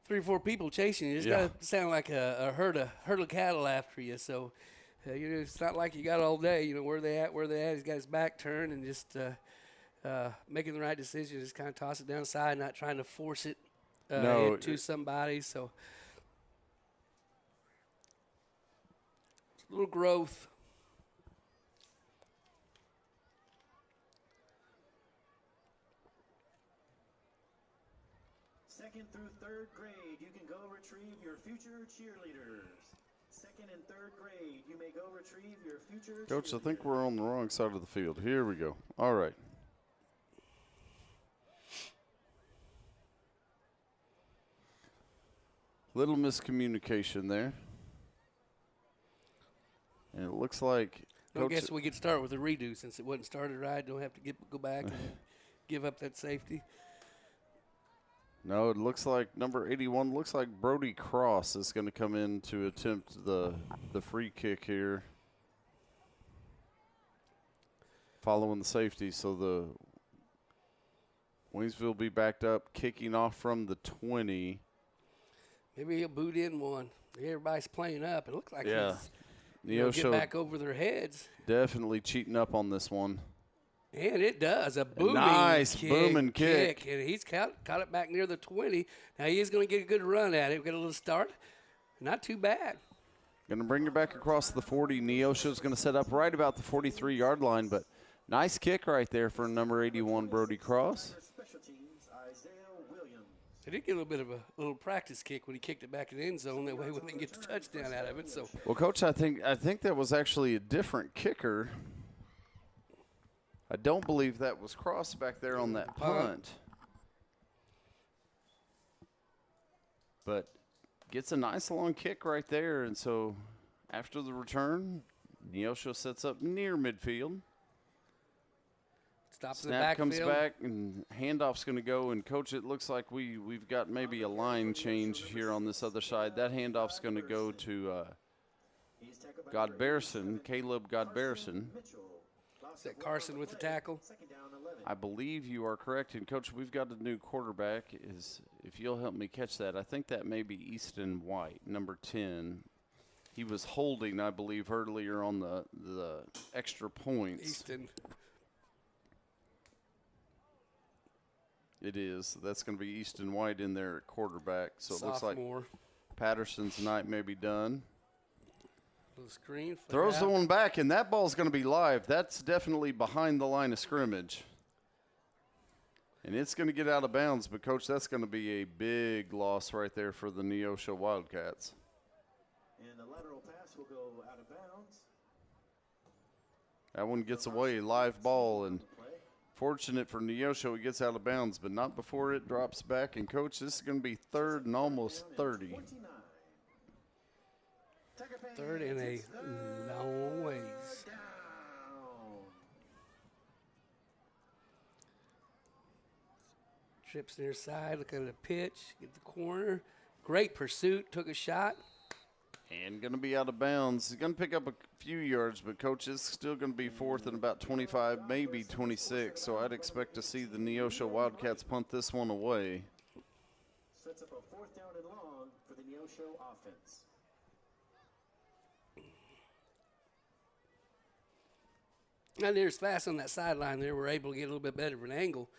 3 or 4 people chasing you. It's got to sound like a herd of cattle after you. So, it's not like you got all day. Where they at. He's got his back turned and just making the right decision. Just kind of toss it down the side, not trying to force it into somebody. So, a little growth. third grade, you can go retrieve your future cheerleaders. Second and third grade, you may go retrieve your future Coach, I think cheerleaders. we're on the wrong side of the field. Here we go. All right. Little miscommunication there. And it looks like I Coach, guess we could start with a redo since it wasn't started right. Don't have to go back and give up that safety. no, it looks like number 81 looks like Brody Cross is going to come in to attempt the free kick here. Following the safety, so the Waynesville will be backed up, kicking off from the 20. Maybe he'll boot in one. Everybody's playing up. It looks like Yeah. he's get Neosho back over their heads. definitely cheating up on this one. And it does. A booming nice booming kick. And he's caught it back near the 20. Now he is going to get a good run at it. We'll get a little start. Not too bad. Going to bring it back across the 40. Neosho's going to set up right about the 43-yard line, but nice kick right there for number 81, Brody Cross. Special teams, Isaiah Williams. They did get a little practice kick when he kicked it back in the end zone. That way we didn't get the touchdown out of it. So Well, Coach, I think that was actually a different kicker. I don't believe that was Cross back there on that punt. But gets a nice long kick right there, and so after the return, Neosho sets up near midfield. stop in the Snap backfield. comes back, and handoff's going to go. And, Coach, it looks like we've got maybe a line change here on this other side. That handoff's going to go to Godberson, Caleb Godberson. Is that Carson with the tackle? I believe you are correct. And, Coach, we've got a new quarterback. If you'll help me catch that, I think that may be Easton White, number 10. He was holding, I believe, earlier on the extra points. Easton. It is. That's going to be Easton White in there at quarterback. So it looks like Sophomore. Patterson's night may be done. Little screen. Throws the one back, and that ball's going to be live. That's definitely behind the line of scrimmage. And it's going to get out of bounds, but, Coach, that's going to be a big loss right there for the Neosho Wildcats. And the lateral pass will go out of bounds. That one gets away, live ball, and fortunate for Neosho, it gets out of bounds, but not before it drops back. And, Coach, this is going to be third and almost 30. Third and a long ways. Trips near side, look at the pitch, get the corner. Great pursuit, took a shot. And going to be out of bounds. He's going to pick up a few yards, but, Coach, it's still going to be fourth and about 25, maybe 26. So I'd expect to see the Neosho Wildcats punt this one away. Sets up a fourth down and long for the Neosho offense. Not near as fast on that sideline there. We're able to get a little bit better of an angle.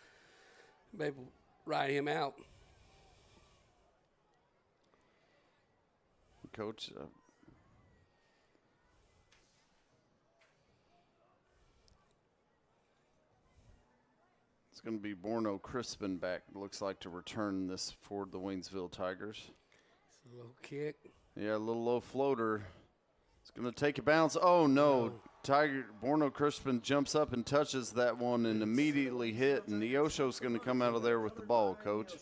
Be able to ride him out. Coach, it's going to be Borno Crispin back, looks like, to return this for the Waynesville Tigers. It's a low kick. Yeah, a little low floater. It's going to take a bounce. Oh, no. Borno Crispin jumps up and touches that one and immediately hit, and Neosho's going to come out of there with the ball, Coach.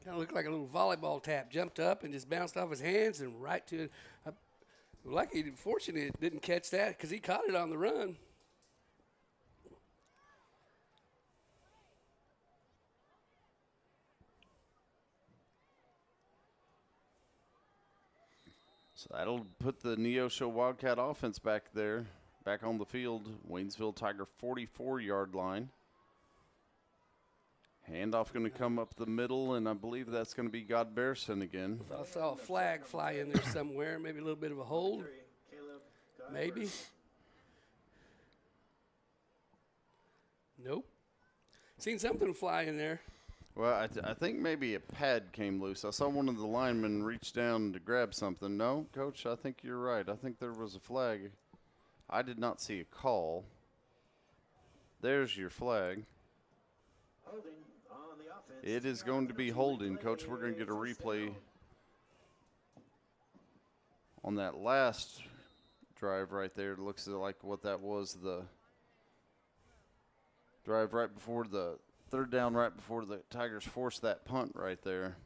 Kind of looked like a little volleyball tap. Jumped up and just bounced off his hands and right to it. Lucky, fortunately, it didn't catch that because he caught it on the run. So that'll put the Neosho Wildcat offense back there, back on the field. Waynesville Tiger 44-yard line. Handoff going to come up the middle, and I believe that's going to be Godberson again. I saw a flag fly in there somewhere, maybe a little bit of a hold. Maybe. Nope. Seen something fly in there. Well, I think maybe a pad came loose. I saw one of the linemen reach down to grab something. No, Coach, I think you're right. I think there was a flag. I did not see a call. There's your flag. Holding on the It is going to be holding, Coach. We're going to get a replay on that last drive right there. It looks like what that was, the drive right before the third down, right before the Tigers forced that punt right there.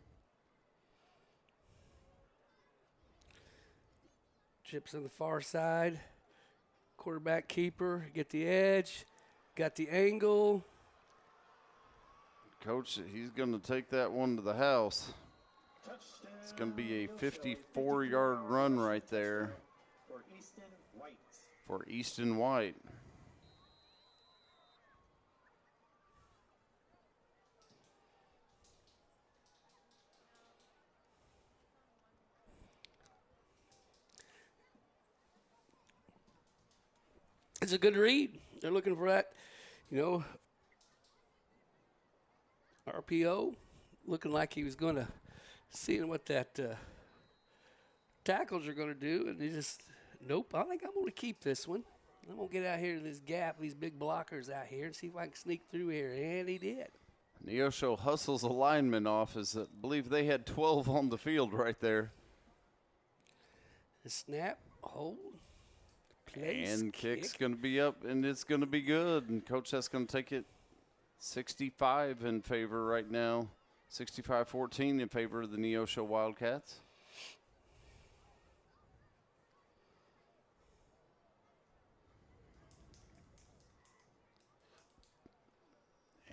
Chips on the far side. Quarterback keeper, get the edge, got the angle. Coach, he's going to take that one to the house. It's going to be a 54-yard run right there for Easton White. It's a good read. They're looking for that, RPO, looking like he was going to see what that tackles are going to do, and he just, nope, I think I'm going to keep this one. I'm going to get out here to this gap, these big blockers out here, and see if I can sneak through here, and he did. Neosho hustles a lineman off, as I believe they had 12 on the field right there. The snap, hold. Place, and kick's going to be up, and it's going to be good. And Coach, that's going to take it 65 in favor right now. 65-14 in favor of the Neosho Wildcats.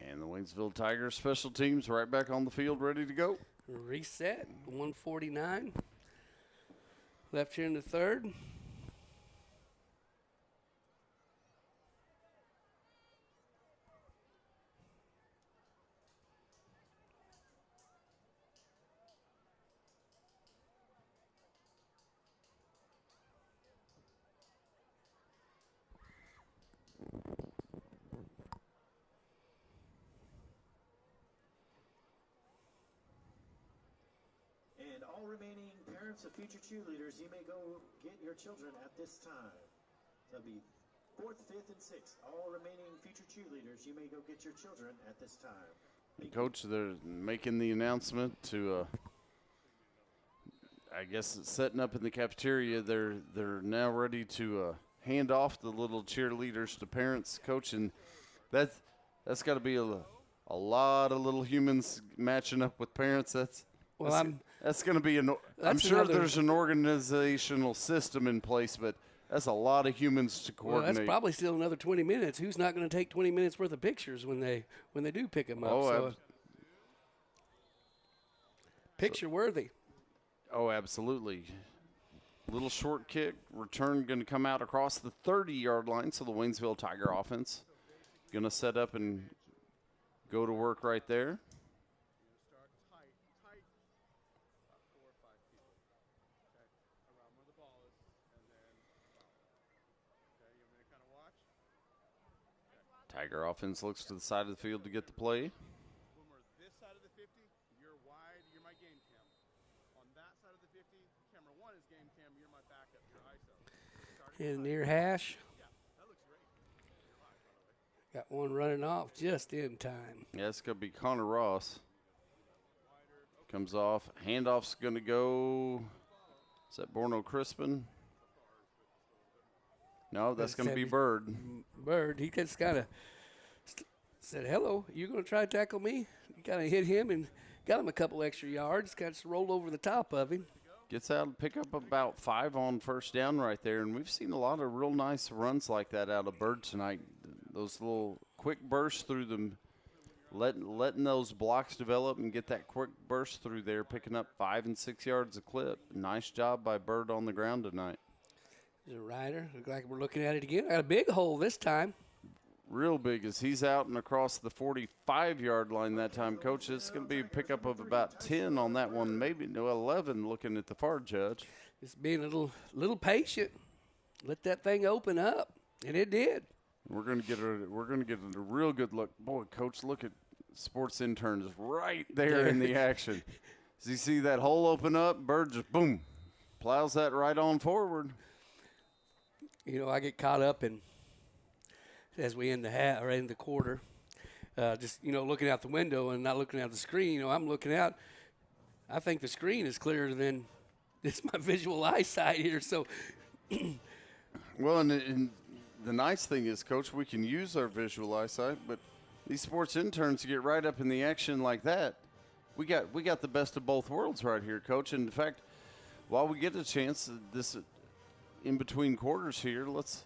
And the Waynesville Tigers special teams right back on the field, ready to go. Reset, 149. Left here in the third. And all remaining parents of future cheerleaders, you may go get your children at this time. That'll be 4th, 5th, and 6th. All remaining future cheerleaders, you may go get your children at this time. Coach, they're making the announcement to, I guess, it's setting up in the cafeteria. They're now ready to hand off the little cheerleaders to parents, Coach, and that's got to be a lot of little humans matching up with parents. That's going to be I'm sure there's an organizational system in place, but that's a lot of humans to coordinate. Well, that's probably still another 20 minutes. Who's not going to take 20 minutes worth of pictures when they do pick them up? Picture worthy. Oh, absolutely. Little short kick, return going to come out across the 30-yard line, so the Waynesville Tiger offense going to set up and go to work right there. Tiger offense looks to the side of the field to get the play. When we're this side of the 50, you're wide, you're my game cam. On that side of the 50, camera 1 is game cam, you're my backup, you're ISO. In near hash. Yeah, that looks great. You're live, by the way. Got one running off just in time. Yeah, it's going to be Connor Ross. Comes off. Handoff's going to go. Is that Borno Crispin? No, that's going to be Bird. Bird, he just kind of said, hello, you going to try to tackle me? You kind of hit him and got him a couple extra yards, kind of rolled over the top of him. Gets out and pick up about 5 on first down right there, and we've seen a lot of real nice runs like that out of Bird tonight. Those little quick bursts through them, letting those blocks develop and get that quick burst through there, picking up 5 and 6 yards a clip. Nice job by Bird on the ground tonight. There's a rider. Look like we're looking at it again. Got a big hole this time. Real big as he's out and across the 45-yard line that time, Coach. It's going to be a pickup of about 10 on that one, maybe no 11 looking at the far judge. Just being a little patient. Let that thing open up, and it did. We're going to get a real good look. Boy, Coach, look at sports interns right there in the action. As you see that hole open up, Bird just, boom, plows that right on forward. You know, I get caught up in, as we end the quarter, just, looking out the window and not looking out the screen. I'm looking out. I think the screen is clearer than it's my visual eyesight here. So, well, and the nice thing is, Coach, we can use our visual eyesight, but these sports interns get right up in the action like that. We got the best of both worlds right here, Coach. And in fact, while we get a chance, this in between quarters here, let's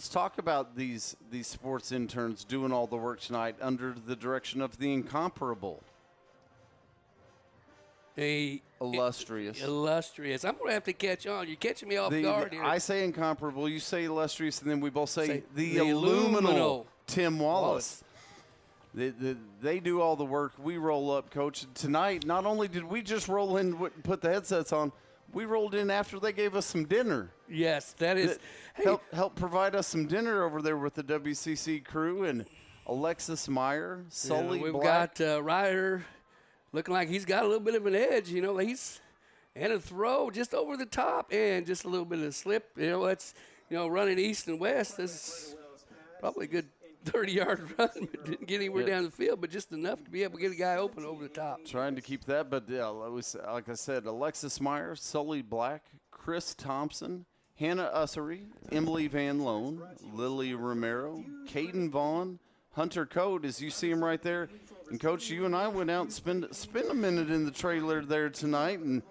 talk about these sports interns doing all the work tonight under the direction of the incomparable, illustrious. I'm going to have to catch on. You're catching me off guard here. I say incomparable, you say illustrious, and then we both say the illuminal Tim Wallace. They do all the work. We roll up, Coach. Tonight, not only did we just roll in and put the headsets on, we rolled in after they gave us some dinner. Yes, that is. Help provide us some dinner over there with the WCC crew and Alexis Meyer, Sully we've Black. Got Ryder looking like he's got a little bit of an edge. He's and a throw just over the top and just a little bit of slip. That's running east and west. This is probably a good 30-yard run, but didn't get anywhere down the field, but just enough to be able to get a guy open over the top. Trying to keep that, but yeah, like I said, Alexis Meyer, Sully Black, Chris Thompson, Hannah Ussery, Emily Van Loan, Lily Romero, Caden Vaughn, Hunter Code, as you see him right there. And, Coach, you and I went out and spent a minute in the trailer there tonight and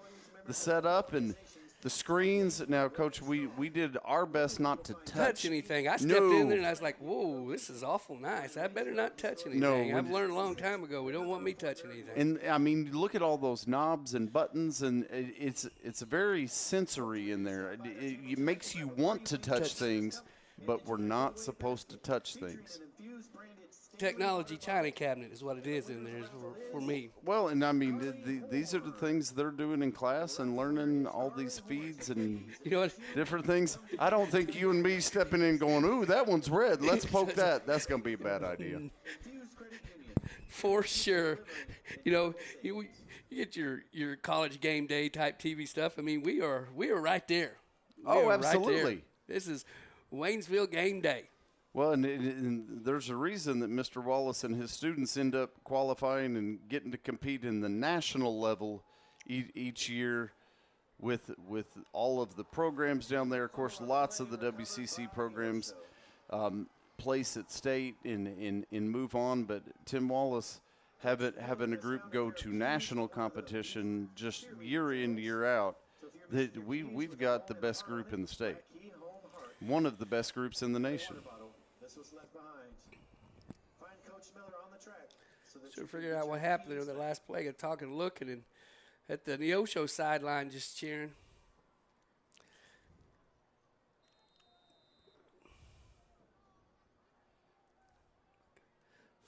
the setup and the screens. Now, Coach, we did our best not to touch anything. I stepped in there and I was like, whoa, this is awful nice. I better not touch anything. No, I've learned a long time ago we don't want me touching anything. And, I mean, look at all those knobs and buttons, and it's very sensory in there. It makes you want to touch things, but we're not supposed to touch things. Technology china cabinet is what it is in there for me. Well, and I mean, these are the things they're doing in class and learning all these feeds and different things. I don't think you and me stepping in going, ooh, that one's red. Let's poke that. That's going to be a bad idea. For sure. You get your college game day type TV stuff. I mean, we are right there. Absolutely. Right there. This is Waynesville game day. Well, and there's a reason that Mr. Wallace and his students end up qualifying and getting to compete in the national level each year with all of the programs down there. Of course, lots of the WCC programs place at state and move on, but Tim Wallace having a group go to national competition just year in, year out. We've got the best group in the state, one of the best groups in the nation. Was left behind. Find Coach Miller on the track. So we figured out what happened there in the last play. Got talking, looking, and at the Neosho sideline just cheering.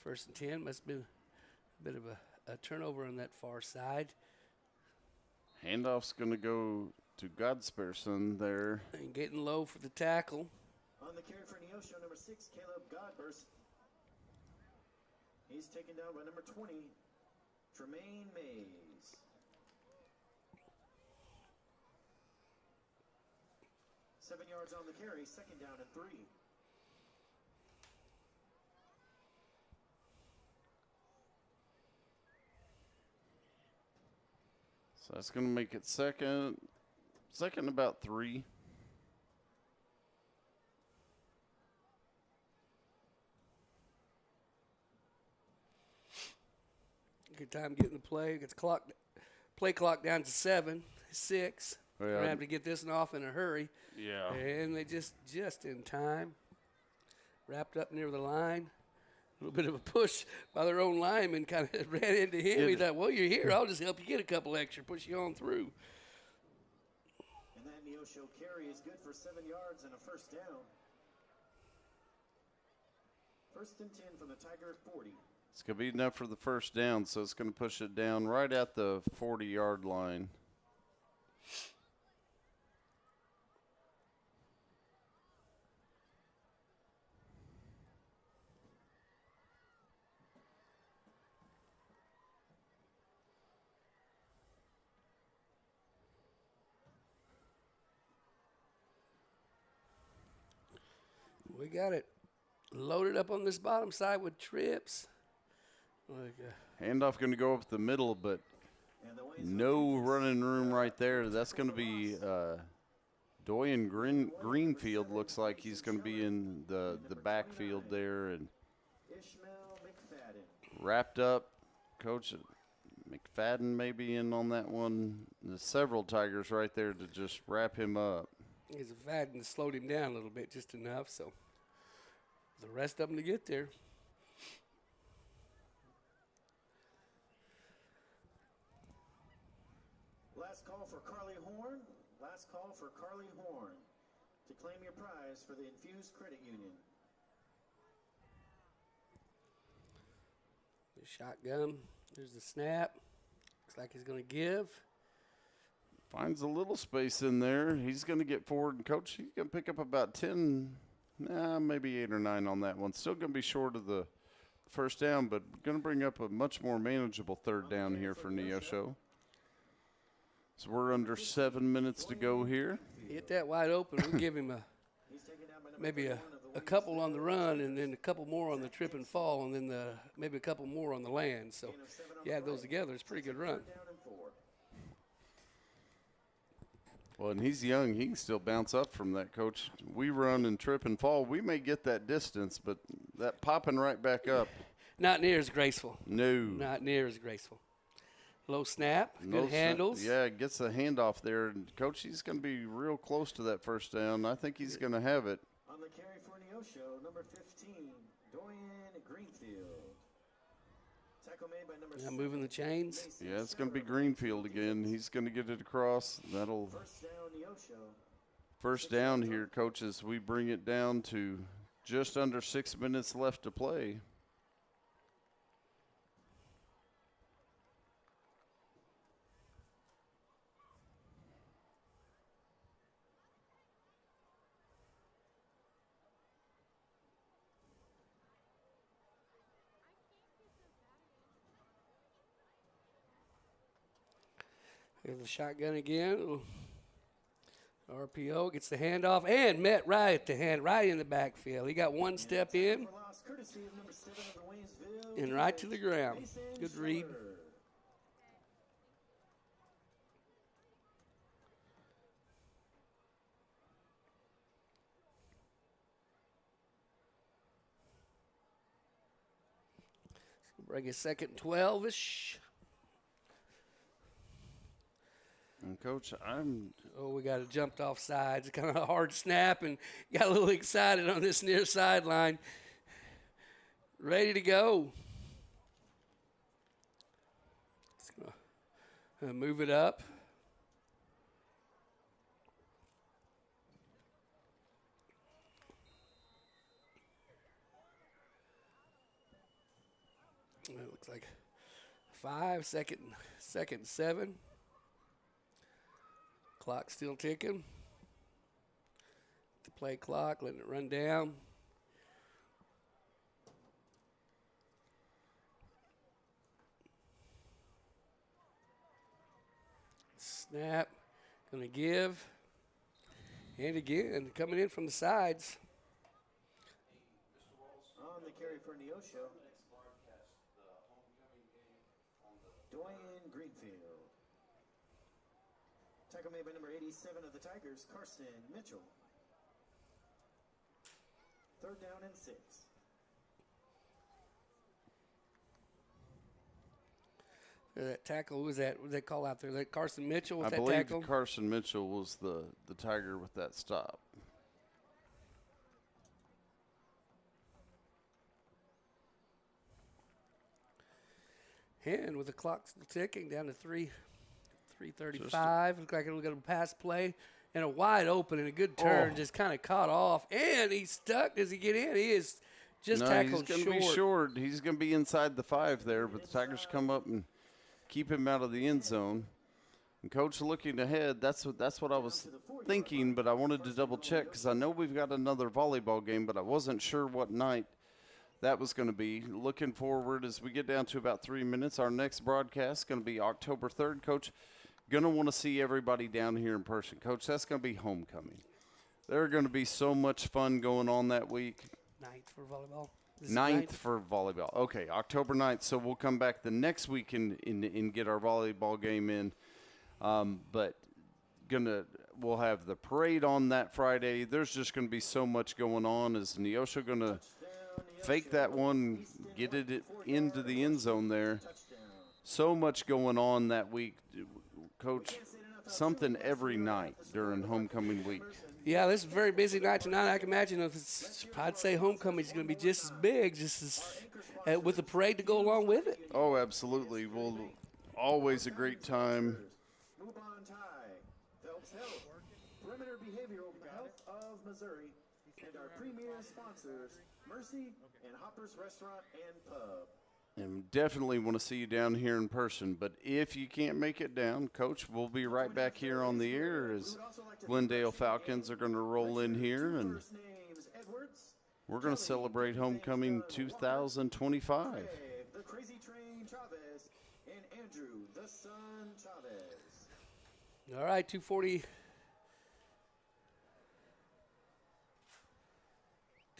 First and 10 must have been a bit of a turnover on that far side. Handoff's going to go to Godsperson there. And getting low for the tackle. On the carry for Neosho, number 6, Caleb Godburst. He's taken down by number 20, Tremaine Mays. Seven yards on the carry, second down and 3. So that's going to make it second about 3. Good time getting the play. Gets play clock down to 7, 6. Yeah. We're going to have to get this one off in a hurry. Yeah. And they just in time. Wrapped up near the line. A little bit of a push by their own lineman, kind of ran into him. He thought, well, you're here. I'll just help you get a couple extra, push you on through. And that Neosho carry is good for 7 yards and a first down. First and 10 from the Tiger 40. It's going to be enough for the first down, so it's going to push it down right at the 40-yard line. We got it loaded up on this bottom side with trips. Handoff going to go up the middle, but no running room right there. That's going to be Doyen Greenfield. Looks like he's going to be in the backfield there and wrapped up. Coach McFadden may be in on that one. There's several Tigers right there to just wrap him up. His McFadden slowed him down a little bit, just enough, so the rest of them to get there. Last call for Carly Horn. Last call for Carly Horn to claim your prize for the Infused Credit Union. The shotgun. There's the snap. Looks like he's going to give. Finds a little space in there. He's going to get forward, and Coach, he's going to pick up about 10, maybe 8 or 9 on that one. Still going to be short of the first down, but going to bring up a much more manageable third down here for Neosho. So we're under 7 minutes to go here. Hit that wide open. We'll give him maybe a couple on the run, and then a couple more on the trip and fall, and then maybe a couple more on the land. So you add those together, it's a pretty good run. Well, and he's young. He can still bounce up from that, Coach. We run and trip and fall. We may get that distance, but that popping right back up. Not near as graceful. No. Not near as graceful. Low snap, good handles. Yeah, gets the handoff there. And Coach, he's going to be real close to that first down. I think he's going to have it. On the carry for Neosho, number 15, Doyen Greenfield. Tackle made by number 7. Moving the chains. Yeah, it's going to be Greenfield again. He's going to get it across. That'll First down, Neosho. first down here, Coach, as we bring it down to just under 6 minutes left to play. There's the shotgun again. RPO gets the handoff and met right at the hand, right in the backfield. He got one step in and right to the ground. Good read. Bring a second 12-ish. And Coach, we got it jumped off sides. Kind of a hard snap and got a little excited on this near sideline. Ready to go. Just gonna move it up. It looks like 5, second 7. Clock still ticking. The play clock, letting it run down. Snap, gonna give. And again, coming in from the sides. On the carry for Neosho. Doyen Greenfield. Tackle made by number 87 of the Tigers, Carson Mitchell. Third down and 6. That tackle, who was that? What did they call out there? That Carson Mitchell with I that believe tackle? Carson Mitchell was the Tiger with that stop. And with the clock still ticking down to 3:35. Looks like it'll get a pass play and a wide open and a good turn. Just kind of caught off. And he's stuck. Does he get in? He is just tackled short. He's going to be short. He's going to be inside the 5 there, but the Tigers come up and keep him out of the end zone. And Coach, looking ahead, that's what I was thinking, but I wanted to double check because I know we've got another volleyball game, but I wasn't sure what night that was going to be. Looking forward as we get down to about 3 minutes, our next broadcast is going to be October 3rd. Coach, going to want to see everybody down here in person. Coach, that's going to be homecoming. There's going to be so much fun going on that week. Night for volleyball. This is 9th for volleyball. Okay, October 9th. So we'll come back the next week and get our volleyball game in. But we'll have the parade on that Friday. There's just going to be so much going on. Is Neosho going to fake that one, get it into the end zone there? So much going on that week, Coach. Something every night during homecoming week. Yeah, this is a very busy night tonight. I can imagine I'd say homecoming is going to be just as big, with the parade to go along with it. Oh, absolutely. Well, always a great time. Move on tie. Phelps Health. Perimeter Behavioral Health of Missouri. And our premier sponsors, Mercy and Hopper's Restaurant and Pub. And definitely want to see you down here in person. But if you can't make it down, Coach, we'll be right back here on the air as Glendale Falcons are going to roll in here. And we're going to celebrate homecoming 2025. The Crazy Train Chavez and Andrew the Son Chavez. All right, 2:40.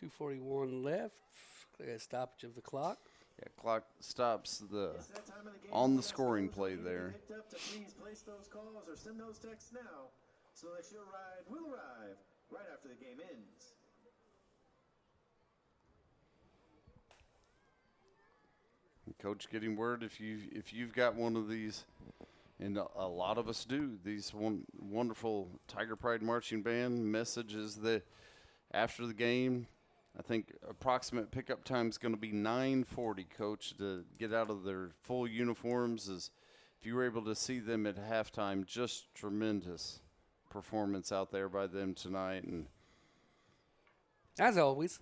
2:41 left. A stoppage of the clock. Yeah, clock stops on the scoring play there. Please place those calls or send those texts now so that your ride will arrive right after the game ends. Coach getting word if you've got one of these, and a lot of us do, these wonderful Tiger Pride Marching Band messages that after the game, I think approximate pickup time is going to be 9:40, Coach, to get out of their full uniforms. As if you were able to see them at halftime, just tremendous performance out there by them tonight. And as always,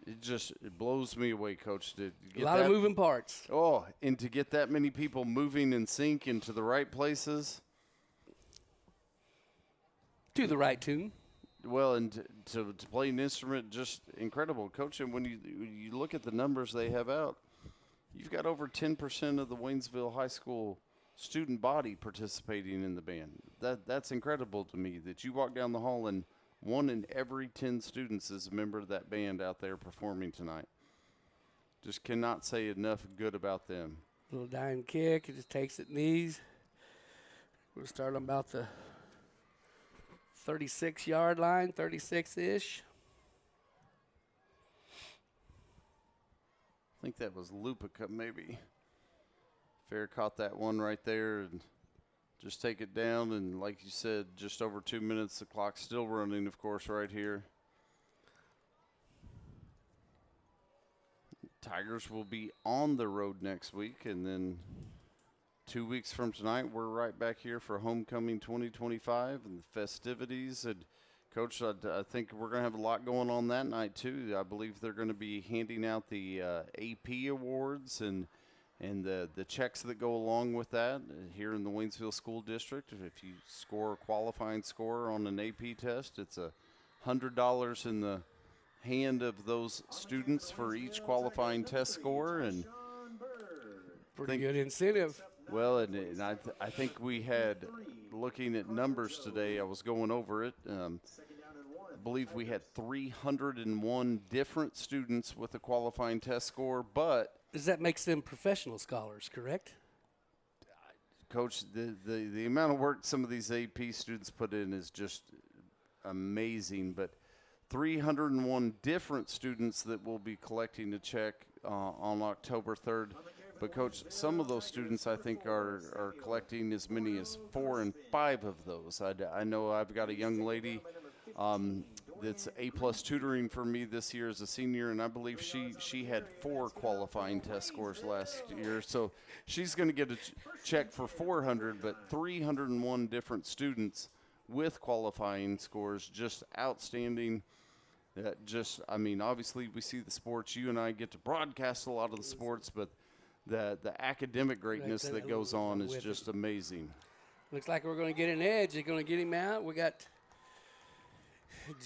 it blows me away, Coach, to get a lot of moving parts. Oh, and to get that many people moving in sync into the right places. To the right tune. Well, and to play an instrument, just incredible, Coach. And when you look at the numbers they have out, you've got over 10% of the Waynesville High School student body participating in the band. That's incredible to me, that you walk down the hall and 1 in every 10 students is a member of that band out there performing tonight. Just cannot say enough good about them. Little dime kick, it just takes it knees. We'll start on about the 36-yard line, 36-ish. I think that was Lupica maybe. Fair caught that one right there and just take it down. And like you said, just over 2 minutes. The clock's still running, of course, right here. Tigers will be on the road next week, and then 2 weeks from tonight, we're right back here for Homecoming 2025 and the festivities. And, Coach, I think we're going to have a lot going on that night, too. I believe they're going to be handing out the AP awards and the checks that go along with that here in the Waynesville School District. If you score a qualifying score on an AP test, it's $100 in the hand of those students for each qualifying test score. And pretty good incentive. Well, and I think we had, looking at numbers today, I was going over it. I believe we had 301 different students with a qualifying test score, but that makes them professional scholars, correct? Coach, the amount of work some of these AP students put in is just amazing. But 301 different students that will be collecting a check on October 3rd. But, Coach, some of those students, I think, are collecting as many as 4 and 5 of those. I know I've got a young lady that's A-plus tutoring for me this year as a senior, and I believe she had 4 qualifying test scores last year. So she's going to get a check for 400, but 301 different students with qualifying scores, just outstanding. Obviously we see the sports. You and I get to broadcast a lot of the sports, but the academic greatness that goes on is just amazing. Looks like we're going to get an edge. They're going to get him out. We got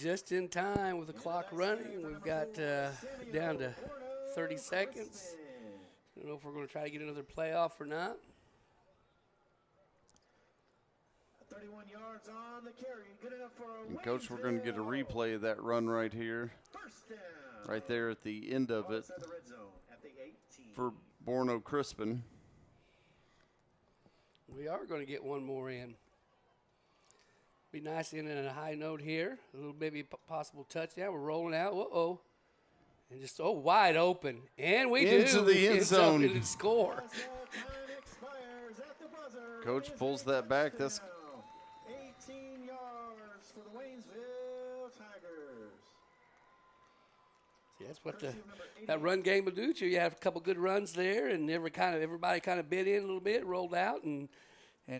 just in time with the clock running. We've got down to 30 seconds. I don't know if we're going to try to get another playoff or not. 31 yards on the carry. Good enough for a Coach, we're going to get a replay of that run right here. First down. right there at the end of it Outside the red zone at the 18. for Borno Crispin. We are going to get one more in. Be nice to end on a high note here. A little maybe possible touchdown. We're rolling out. Uh-oh. And just, wide open. And we Into do. the end zone. And score. As that time expires at the buzzer, Coach it is pulls a that back. That's touchdown. 18 yards for the Waynesville Tigers. See, that's what that run game will do to you. You have a couple good runs there, and everybody kind of bit in a little bit, rolled out, and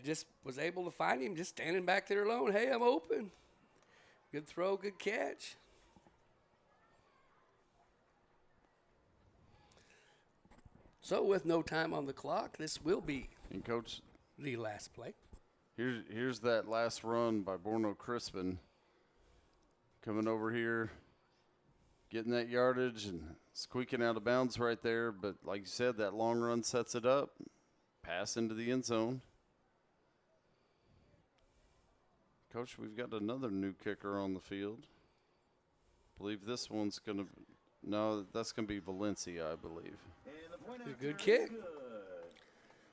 just was able to find him just standing back there alone. Hey, I'm open. Good throw, good catch. So with no time on the clock, this will be and Coach. the last play. Here's that last run by Borno Crispin. Coming over here, getting that yardage and squeaking out of bounds right there. But like you said, that long run sets it up. Pass into the end zone. Coach, we've got another new kicker on the field. I believe this one's going to – no, that's going to be Valencia, I believe. A good kick.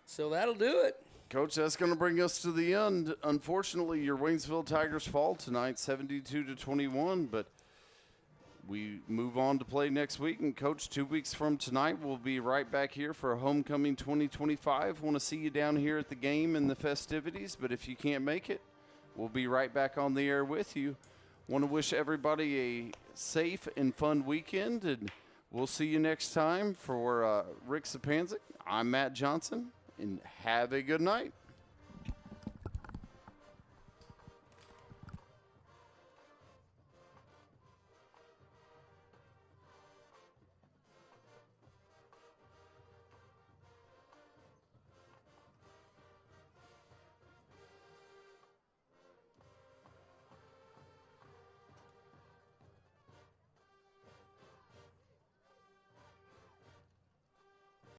So that'll do it. Coach, that's going to bring us to the end. Unfortunately, your Waynesville Tigers fall tonight, 72-21, but we move on to play next week. And, Coach, 2 weeks from tonight, we'll be right back here for Homecoming 2025. Want to see you down here at the game and the festivities, but if you can't make it, we'll be right back on the air with you. Want to wish everybody a safe and fun weekend, and we'll see you next time. For Rick Sapanzik, I'm Matt Johnson, and have a good night.